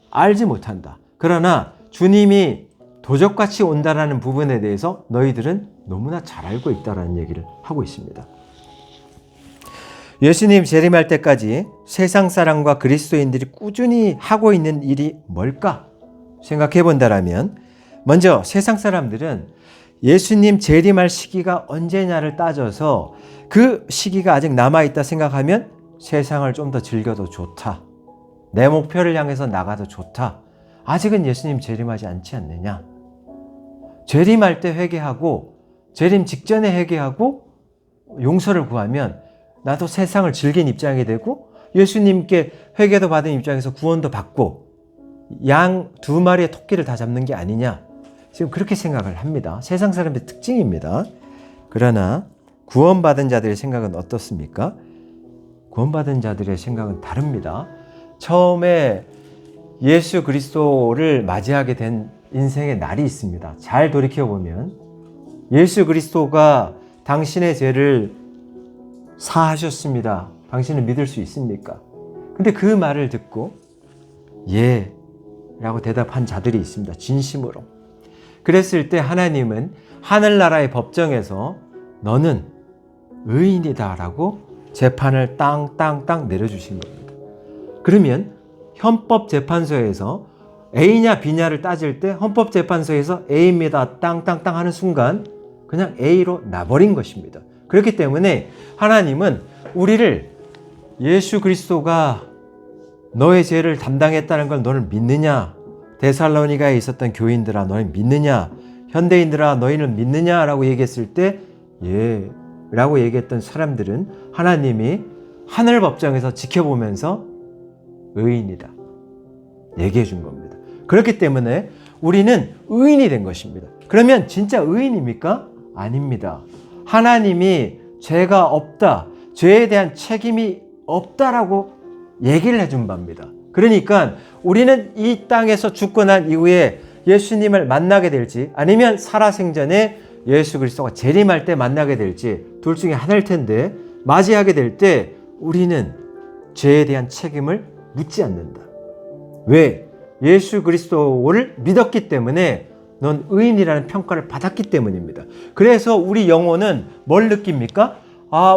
알지 못한다. 그러나 주님이 도적같이 온다라는 부분에 대해서 너희들은 너무나 잘 알고 있다라는 얘기를 하고 있습니다. 예수님 재림할 때까지 세상 사람과 그리스도인들이 꾸준히 하고 있는 일이 뭘까 생각해 본다라면, 먼저 세상 사람들은 예수님 재림할 시기가 언제냐를 따져서 그 시기가 아직 남아있다 생각하면 세상을 좀 더 즐겨도 좋다, 내 목표를 향해서 나가도 좋다, 아직은 예수님 재림하지 않지 않느냐, 재림할 때 회개하고 재림 직전에 회개하고 용서를 구하면 나도 세상을 즐긴 입장이 되고 예수님께 회개도 받은 입장에서 구원도 받고 양 두 마리의 토끼를 다 잡는 게 아니냐, 지금 그렇게 생각을 합니다. 세상 사람들의 특징입니다. 그러나 구원받은 자들의 생각은 어떻습니까? 구원받은 자들의 생각은 다릅니다. 처음에 예수 그리스도를 맞이하게 된 인생의 날이 있습니다. 잘 돌이켜보면 예수 그리스도가 당신의 죄를 사하셨습니다. 당신은 믿을 수 있습니까? 근데 그 말을 듣고 예 라고 대답한 자들이 있습니다. 진심으로. 그랬을 때 하나님은 하늘나라의 법정에서 너는 의인이다 라고 재판을 땅땅땅 내려주신 겁니다. 그러면 헌법재판소에서 A냐 B냐를 따질 때 헌법재판소에서 A입니다 땅땅땅 하는 순간 그냥 A로 나버린 것입니다. 그렇기 때문에 하나님은 우리를 예수 그리스도가 너의 죄를 담당했다는 걸 너는 믿느냐? 데살로니가에 있었던 교인들아 너는 믿느냐? 현대인들아 너희는 믿느냐? 라고 얘기했을 때 예 라고 얘기했던 사람들은 하나님이 하늘 법정에서 지켜보면서 의인이다 얘기해 준 겁니다. 그렇기 때문에 우리는 의인이 된 것입니다. 그러면 진짜 의인입니까? 아닙니다. 하나님이 죄가 없다, 죄에 대한 책임이 없다라고 얘기를 해준 바입니다. 그러니까 우리는 이 땅에서 죽고 난 이후에 예수님을 만나게 될지 아니면 살아생전에 예수 그리스도가 재림할 때 만나게 될지 둘 중에 하나일 텐데 맞이하게 될 때 우리는 죄에 대한 책임을 묻지 않는다. 왜? 예수 그리스도를 믿었기 때문에 넌 의인이라는 평가를 받았기 때문입니다. 그래서 우리 영혼은 뭘 느낍니까?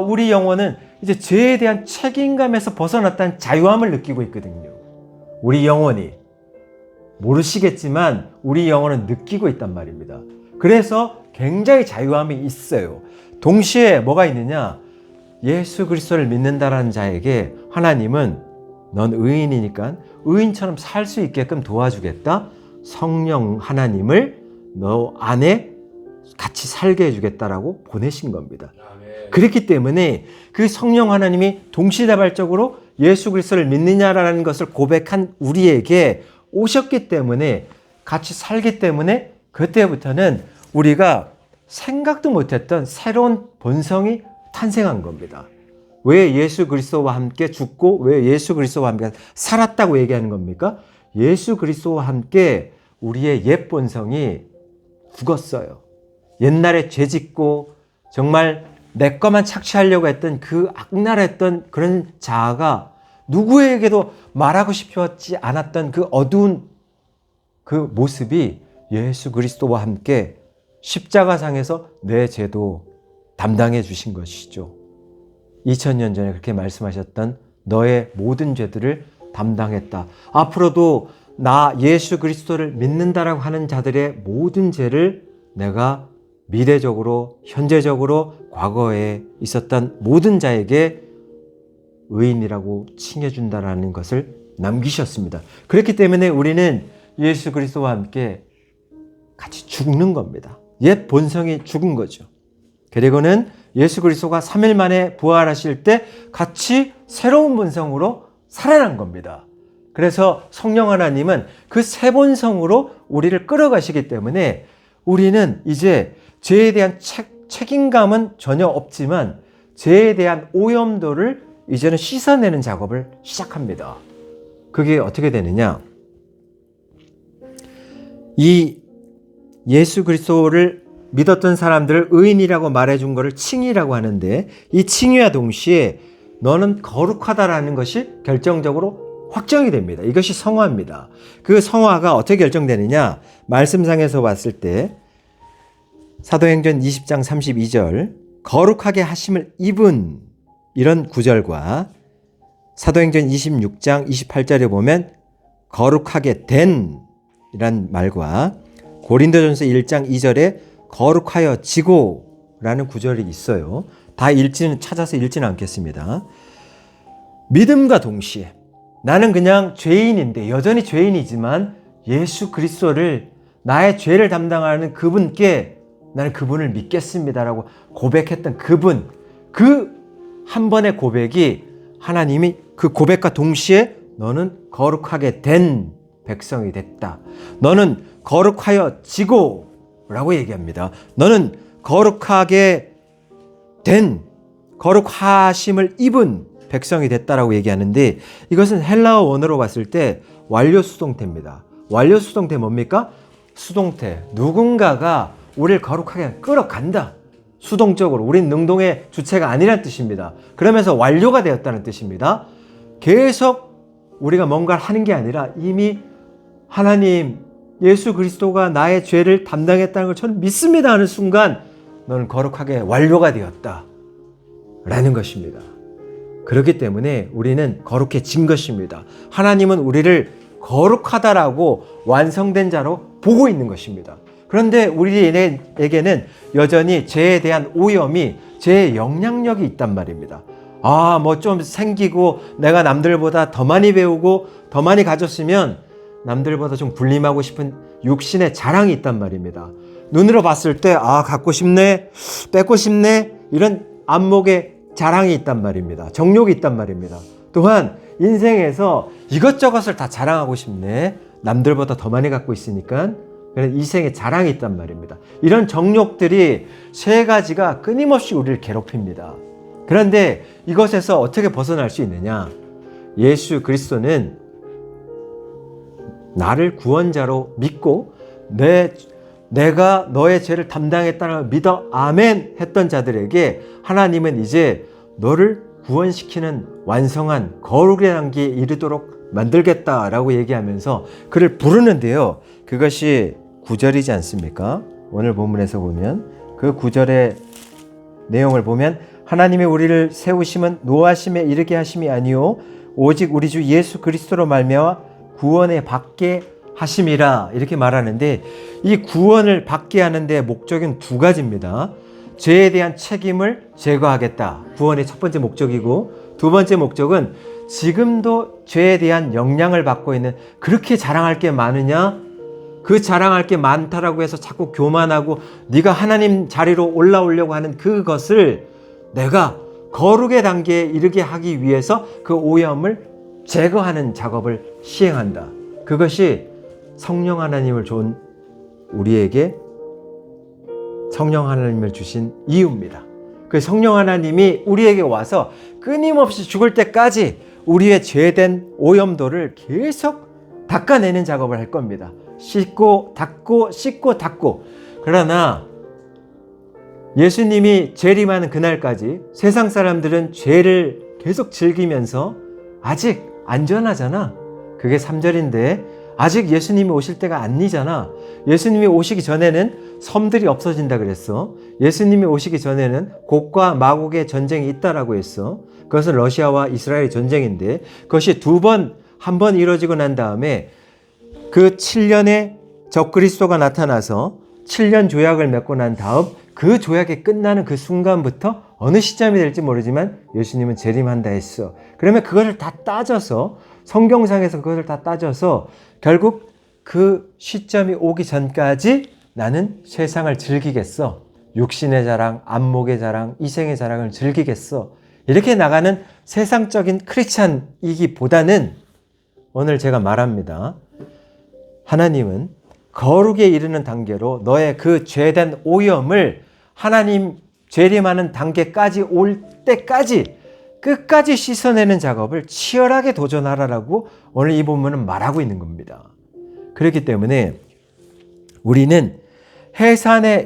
우리 영혼은 이제 죄에 대한 책임감에서 벗어났다는 자유함을 느끼고 있거든요. 우리 영혼이 모르시겠지만 우리 영혼은 느끼고 있단 말입니다. 그래서 굉장히 자유함이 있어요. 동시에 뭐가 있느냐? 예수 그리스도를 믿는다라는 자에게 하나님은 넌 의인이니까 의인처럼 살 수 있게끔 도와주겠다. 성령 하나님을 너 안에 같이 살게 해주겠다라고 보내신 겁니다. 아멘. 그렇기 때문에 그 성령 하나님이 동시다발적으로 예수 그리스도를 믿느냐라는 것을 고백한 우리에게 오셨기 때문에 같이 살기 때문에 그때부터는 우리가 생각도 못했던 새로운 본성이 탄생한 겁니다. 왜 예수 그리스도와 함께 죽고 왜 예수 그리스도와 함께 살았다고 얘기하는 겁니까? 예수 그리스도와 함께 우리의 옛 본성이 죽었어요. 옛날에 죄짓고 정말 내 것만 착취하려고 했던 그 악랄했던 그런 자아가 누구에게도 말하고 싶었지 않았던 그 어두운 그 모습이 예수 그리스도와 함께 십자가상에서 내 죄도 담당해 주신 것이죠. 2000년 전에 그렇게 말씀하셨던 너의 모든 죄들을 담당했다. 앞으로도 나 예수 그리스도를 믿는다라고 하는 자들의 모든 죄를 내가 미래적으로, 현재적으로, 과거에 있었던 모든 자에게 의인이라고 칭해준다라는 것을 남기셨습니다. 그렇기 때문에 우리는 예수 그리스도와 함께 같이 죽는 겁니다. 옛 본성이 죽은 거죠. 그리고는 예수 그리스도가 3일 만에 부활하실 때 같이 새로운 본성으로 살아난 겁니다. 그래서 성령 하나님은 그 새 본성으로 우리를 끌어가시기 때문에 우리는 이제 죄에 대한 책임감은 전혀 없지만 죄에 대한 오염도를 이제는 씻어내는 작업을 시작합니다. 그게 어떻게 되느냐? 이 예수 그리스도를 믿었던 사람들을 의인이라고 말해준 것을 칭의라고 하는데 이 칭의와 동시에 너는 거룩하다라는 것이 결정적으로 확정이 됩니다. 이것이 성화입니다. 그 성화가 어떻게 결정되느냐? 말씀상에서 봤을 때 사도행전 20장 32절 거룩하게 하심을 입은 이런 구절과 사도행전 26장 28절에 보면 거룩하게 된 이란 말과 고린도전서 1장 2절에 거룩하여지고 라는 구절이 있어요. 다 찾아서 읽지는 않겠습니다. 믿음과 동시에 나는 그냥 죄인인데 여전히 죄인이지만 예수 그리스도를 나의 죄를 담당하는 그분께 나는 그분을 믿겠습니다라고 고백했던 그분, 그 한 번의 고백이 하나님이 그 고백과 동시에 너는 거룩하게 된 백성이 됐다. 너는 거룩하여지고 라고 얘기합니다. 너는 거룩하게 된, 거룩하심을 입은 백성이 됐다라고 얘기하는데 이것은 헬라어 원어로 봤을 때 완료 수동태입니다. 완료 수동태 뭡니까? 수동태. 누군가가 우리를 거룩하게 끌어간다. 수동적으로. 우린 능동의 주체가 아니라는 뜻입니다. 그러면서 완료가 되었다는 뜻입니다. 계속 우리가 뭔가를 하는 게 아니라 이미 하나님, 예수 그리스도가 나의 죄를 담당했다는 걸 저는 믿습니다 하는 순간 너는 거룩하게 완료가 되었다 라는 것입니다. 그렇기 때문에 우리는 거룩해진 것입니다. 하나님은 우리를 거룩하다라고 완성된 자로 보고 있는 것입니다. 그런데 우리에게는 여전히 죄에 대한 오염이, 죄의 영향력이 있단 말입니다. 뭐 좀 생기고 내가 남들보다 더 많이 배우고 더 많이 가졌으면 남들보다 좀 군림하고 싶은 육신의 자랑이 있단 말입니다. 눈으로 봤을 때 갖고 싶네, 뺏고 싶네, 이런 안목의 자랑이 있단 말입니다. 정욕이 있단 말입니다. 또한 인생에서 이것저것을 다 자랑하고 싶네, 남들보다 더 많이 갖고 있으니까, 그런 이생의 자랑이 있단 말입니다. 이런 정욕들이 세 가지가 끊임없이 우리를 괴롭힙니다. 그런데 이것에서 어떻게 벗어날 수 있느냐? 예수 그리스도는 나를 구원자로 믿고 내가 너의 죄를 담당했다는 믿어 아멘 했던 자들에게 하나님은 이제 너를 구원시키는 완성한 거룩의 단계에 이르도록 만들겠다라고 얘기하면서 그를 부르는데요. 그것이 9절이지 않습니까? 오늘 본문에서 보면 그 9절의 내용을 보면 하나님이 우리를 세우심은 노하심에 이르게 하심이 아니요 오직 우리 주 예수 그리스도로 말미암아 구원에 받게 하심이라, 이렇게 말하는데, 이 구원을 받게 하는데 목적은 두 가지입니다. 죄에 대한 책임을 제거하겠다, 구원의 첫 번째 목적이고, 두 번째 목적은 지금도 죄에 대한 영향을 받고 있는, 그렇게 자랑할 게 많으냐? 그 자랑할 게 많다라고 해서 자꾸 교만하고 네가 하나님 자리로 올라오려고 하는 그것을 내가 거룩의 단계에 이르게 하기 위해서 그 오염을 제거하는 작업을 시행한다. 그것이 성령 하나님을 준 우리에게 성령 하나님을 주신 이유입니다. 그 성령 하나님이 우리에게 와서 끊임없이 죽을 때까지 우리의 죄된 오염도를 계속 닦아내는 작업을 할 겁니다. 씻고 닦고 씻고 닦고. 그러나 예수님이 재림하는 그날까지 세상 사람들은 죄를 계속 즐기면서 아직 안전하잖아. 그게 3절인데 아직 예수님이 오실 때가 아니잖아. 예수님이 오시기 전에는 섬들이 없어진다 그랬어. 예수님이 오시기 전에는 곡과 마곡의 전쟁이 있다라고 했어. 그것은 러시아와 이스라엘의 전쟁인데 그것이 한 번 이루어지고 난 다음에 그 7년의 적그리스도가 나타나서 7년 조약을 맺고 난 다음 그 조약이 끝나는 그 순간부터 어느 시점이 될지 모르지만 예수님은 재림한다 했어. 그러면 그것을 다 따져서 성경상에서 그것을 다 따져서 결국 그 시점이 오기 전까지 나는 세상을 즐기겠어. 육신의 자랑, 안목의 자랑, 이생의 자랑을 즐기겠어. 이렇게 나가는 세상적인 크리스찬이기보다는 오늘 제가 말합니다. 하나님은 거룩에 이르는 단계로 너의 그 죄된 오염을 하나님 재림하는 단계까지 올 때까지 끝까지 씻어내는 작업을 치열하게 도전하라라고 오늘 이 본문은 말하고 있는 겁니다. 그렇기 때문에 우리는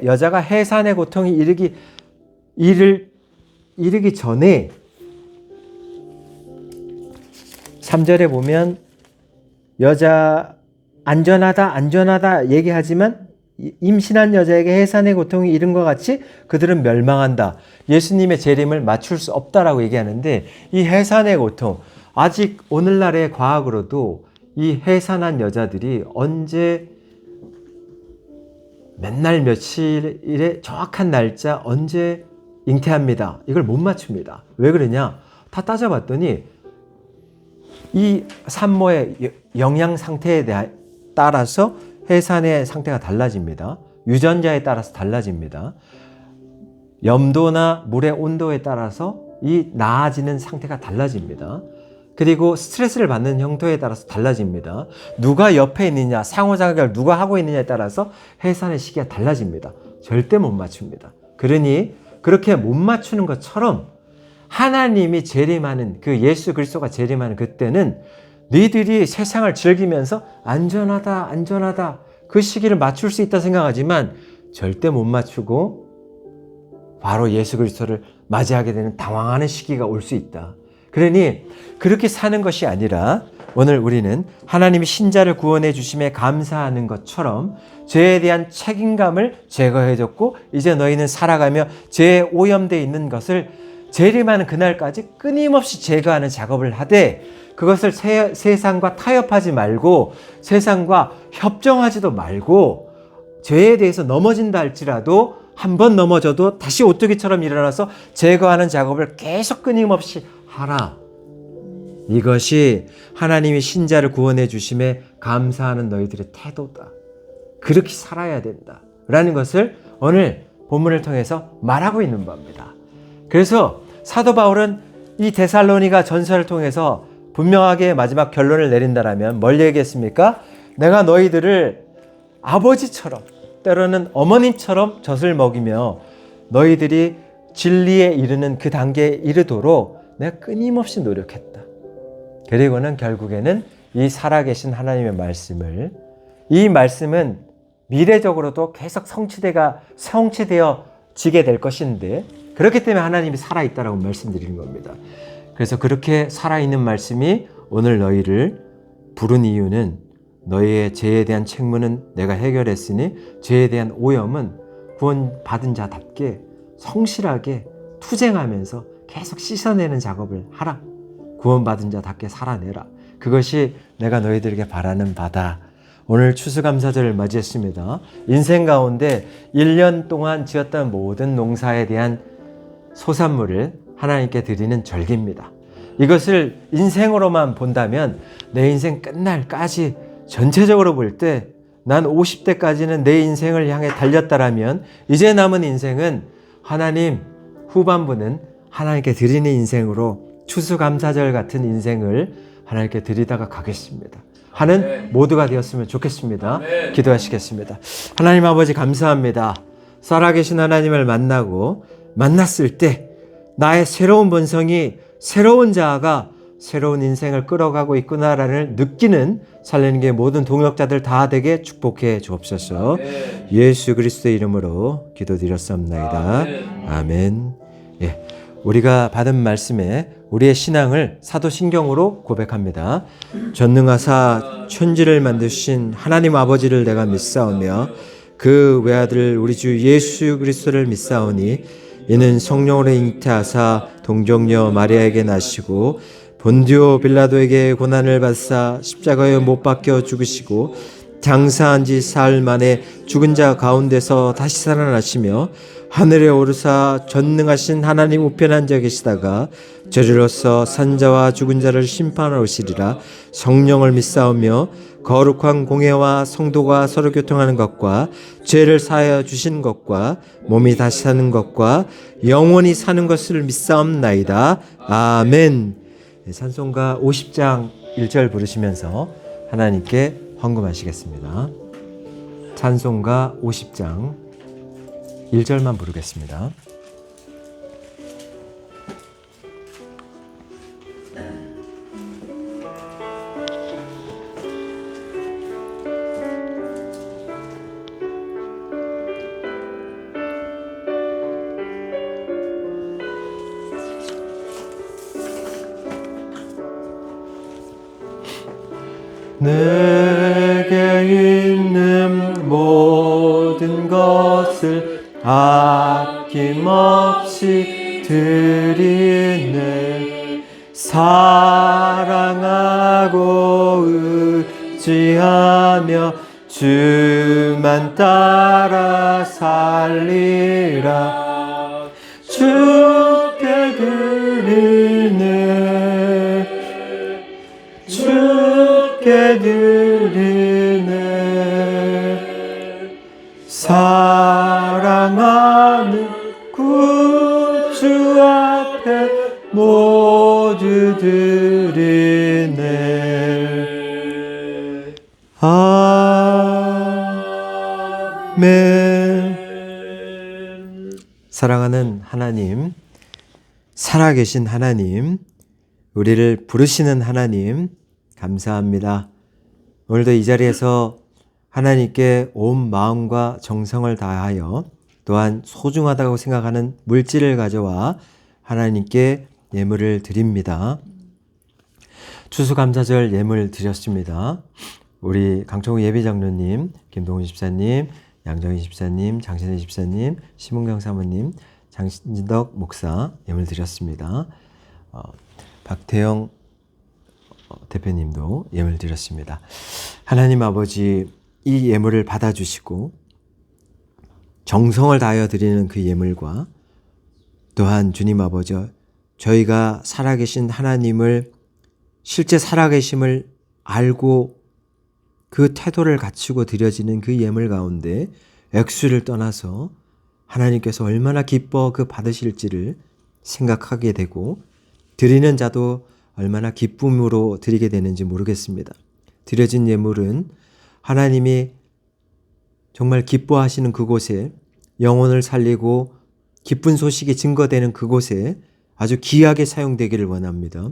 여자가 해산의 고통이 이르기 전에 3절에 보면 여자 안전하다 얘기하지만 임신한 여자에게 해산의 고통이 이른 것 같이 그들은 멸망한다. 예수님의 재림을 맞출 수 없다라고 얘기하는데 이 해산의 고통, 아직 오늘날의 과학으로도 이 해산한 여자들이 언제 맨날 며칠의 정확한 날짜 언제 잉태합니다. 이걸 못 맞춥니다. 왜 그러냐? 다 따져봤더니 이 산모의 영양 상태에 따라서 해산의 상태가 달라집니다. 유전자에 따라서 달라집니다. 염도나 물의 온도에 따라서 이 나아지는 상태가 달라집니다. 그리고 스트레스를 받는 형태에 따라서 달라집니다. 누가 옆에 있느냐, 상호작용을 누가 하고 있느냐에 따라서 해산의 시기가 달라집니다. 절대 못 맞춥니다. 그러니 그렇게 못 맞추는 것처럼 하나님이 재림하는 그 예수 그리스도가 재림하는 그때는 너희들이 세상을 즐기면서 안전하다 그 시기를 맞출 수 있다 생각하지만 절대 못 맞추고 바로 예수 그리스도를 맞이하게 되는 당황하는 시기가 올 수 있다. 그러니 그렇게 사는 것이 아니라 오늘 우리는 하나님이 신자를 구원해 주심에 감사하는 것처럼 죄에 대한 책임감을 제거해 줬고 이제 너희는 살아가며 죄에 오염되어 있는 것을 재림하는 그날까지 끊임없이 제거하는 작업을 하되 그것을 세상과 타협하지 말고 세상과 협정하지도 말고 죄에 대해서 넘어진다 할지라도 한 번 넘어져도 다시 오뚜기처럼 일어나서 제거하는 작업을 계속 끊임없이 하라. 이것이 하나님이 신자를 구원해 주심에 감사하는 너희들의 태도다. 그렇게 살아야 된다. 라는 것을 오늘 본문을 통해서 말하고 있는 겁니다. 그래서 사도 바울은 이 데살로니가 전서를 통해서 분명하게 마지막 결론을 내린다라면 뭘 얘기했습니까? 내가 너희들을 아버지처럼 때로는 어머님처럼 젖을 먹이며 너희들이 진리에 이르는 그 단계에 이르도록 내가 끊임없이 노력했다. 그리고는 결국에는 이 살아계신 하나님의 말씀을, 이 말씀은 미래적으로도 계속 성취되어지게 될 것인데 그렇기 때문에 하나님이 살아있다라고 말씀드리는 겁니다. 그래서 그렇게 살아있는 말씀이 오늘 너희를 부른 이유는 너희의 죄에 대한 책무는 내가 해결했으니 죄에 대한 오염은 구원받은 자답게 성실하게 투쟁하면서 계속 씻어내는 작업을 하라. 구원받은 자답게 살아내라. 그것이 내가 너희들에게 바라는 바다. 오늘 추수감사절을 맞이했습니다. 인생 가운데 1년 동안 지었던 모든 농사에 대한 소산물을 하나님께 드리는 절기입니다. 이것을 인생으로만 본다면 내 인생 끝날까지 전체적으로 볼 때 난 50대까지는 내 인생을 향해 달렸다라면 이제 남은 인생은 하나님, 후반부는 하나님께 드리는 인생으로 추수감사절 같은 인생을 하나님께 드리다가 가겠습니다 하는 모두가 되었으면 좋겠습니다. 기도하시겠습니다. 하나님 아버지 감사합니다. 살아계신 하나님을 만났을 때 나의 새로운 본성이 새로운 자아가 새로운 인생을 끌어가고 있구나라는 느끼는 살리는 모든 동역자들 다 되게 축복해 주옵소서. 예수 그리스도의 이름으로 기도드렸사옵나이다. 아멘. 예, 우리가 받은 말씀에 우리의 신앙을 사도신경으로 고백합니다. 전능하사 천지를 만드신 하나님 아버지를 내가 믿사오며 그 외아들 우리 주 예수 그리스도를 믿사오니 이는 성령으로 잉태하사 동정녀 마리아에게 나시고 본디오 빌라도에게 고난을 받사 십자가에 못 박혀 죽으시고 장사한 지 사흘 만에 죽은 자 가운데서 다시 살아나시며 하늘에 오르사 전능하신 하나님 우편에 앉아 계시다가 저리로서 산자와 죽은 자를 심판하러 오시리라. 성령을 믿사오며 거룩한 공회와 성도가 서로 교통하는 것과 죄를 사하여 주신 것과 몸이 다시 사는 것과 영원히 사는 것을 믿사옵나이다. 아멘. 찬송가 50장 1절 부르시면서 하나님께 헌금하시겠습니다. 찬송가 50장 1절만 부르겠습니다. 내게 있는 모든 것을 아낌없이 드리네. 사랑하고 의지하며 주만 따라 살리라. 주께 드리네. 주께 드리네. 사랑하는 구주 앞에 모두 드리네. 아멘. 사랑하는 하나님, 살아계신 하나님, 우리를 부르시는 하나님, 감사합니다. 오늘도 이 자리에서 하나님께 온 마음과 정성을 다하여 또한 소중하다고 생각하는 물질을 가져와 하나님께 예물을 드립니다. 추수감사절 예물 드렸습니다. 우리 강청우 예비장로님, 김동훈 집사님, 양정희 집사님, 장신혜 집사님, 심은경 사모님, 장신덕 목사 예물 드렸습니다. 박태영 대표님도 예물 드렸습니다. 하나님 아버지, 이 예물을 받아주시고 정성을 다하여 드리는 그 예물과 또한 주님 아버지, 저희가 살아계신 하나님을 실제 살아계심을 알고 그 태도를 갖추고 드려지는 그 예물 가운데 액수를 떠나서 하나님께서 얼마나 기뻐 그 받으실지를 생각하게 되고 드리는 자도 얼마나 기쁨으로 드리게 되는지 모르겠습니다. 드려진 예물은 하나님이 정말 기뻐하시는 그곳에 영혼을 살리고 기쁜 소식이 증거되는 그곳에 아주 귀하게 사용되기를 원합니다.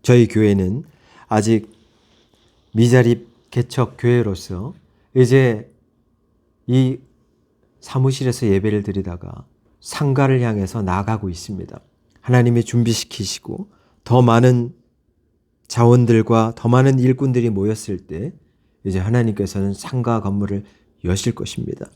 저희 교회는 아직 미자립 개척 교회로서 이제 이 사무실에서 예배를 드리다가 상가를 향해서 나아가고 있습니다. 하나님이 준비시키시고 더 많은 자원들과 더 많은 일꾼들이 모였을 때 이제 하나님께서는 상가 건물을 여실 것입니다.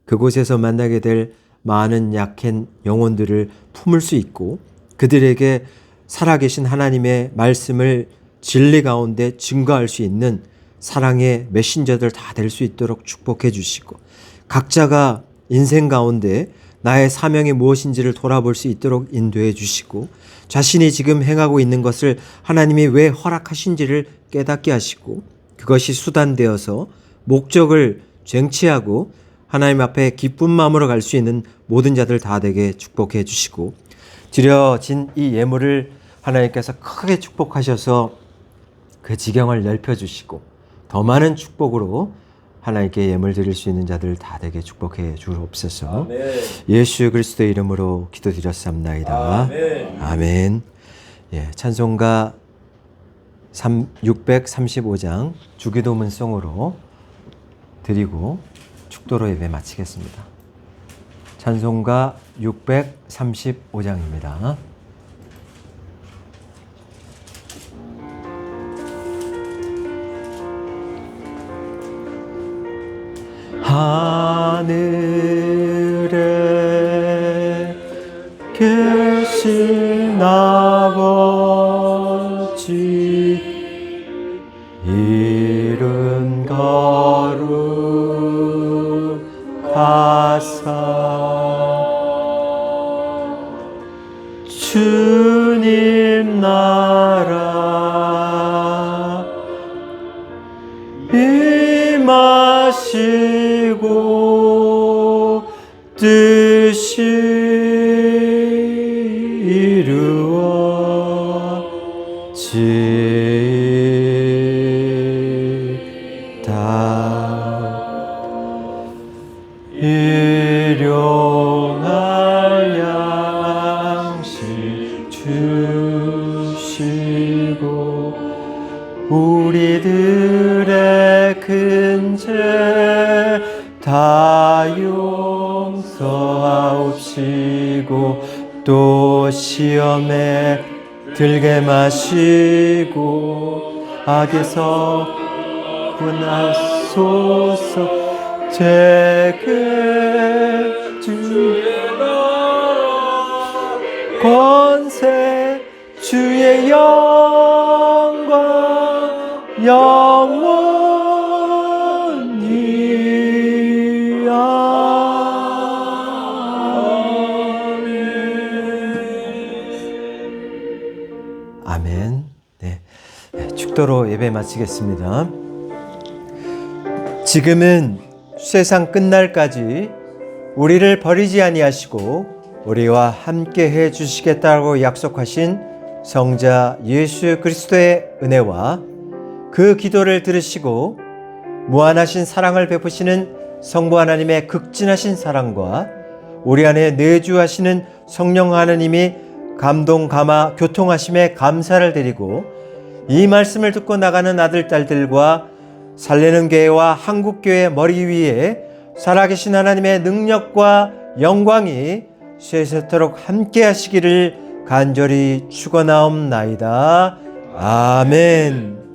그곳에서 만나게 될 많은 약한 영혼들을 품을 수 있고 그들에게 살아계신 하나님의 말씀을 진리 가운데 증거할 수 있는 사랑의 메신저들 다 될 수 있도록 축복해 주시고 각자가 인생 가운데 나의 사명이 무엇인지를 돌아볼 수 있도록 인도해 주시고 자신이 지금 행하고 있는 것을 하나님이 왜 허락하신지를 깨닫게 하시고 그것이 수단되어서 목적을 쟁취하고 하나님 앞에 기쁜 마음으로 갈 수 있는 모든 자들 다 되게 축복해 주시고 드려진 이 예물을 하나님께서 크게 축복하셔서 그 지경을 넓혀 주시고 더 많은 축복으로 하나님께 예물 드릴 수 있는 자들 다 되게 축복해 주옵소서. 아멘. 예수 그리스도의 이름으로 기도드렸사옵나이다. 아멘. 아멘. 예, 찬송가 635장 주기도문송으로 드리고 축도로 예배 마치겠습니다. 찬송가 635장입니다. 하늘에 계신 아버지 이름 거룩하사 주님 나라 임하시고 뜻이 이루어지다. 일용할 양식 주시고 우리들의 큰 죄 다 용서하옵시고 또 시험에 들게 마시고 악에서 구하소서. 제게 주의 나라 권세 주의 영광 영원히 아멘. 네, 축도로 예배 마치겠습니다. 지금은 세상 끝날까지 우리를 버리지 아니하시고 우리와 함께 해 주시겠다고 약속하신 성자 예수 그리스도의 은혜와 그 기도를 들으시고 무한하신 사랑을 베푸시는 성부 하나님의 극진하신 사랑과 우리 안에 내주하시는 성령 하나님이 감동, 감화, 교통하심에 감사를 드리고 이 말씀을 듣고 나가는 아들, 딸들과 살리는 교회와 한국교회 머리 위에 살아계신 하나님의 능력과 영광이 세세토록 함께 하시기를 간절히 축원하옵나이다. 아멘.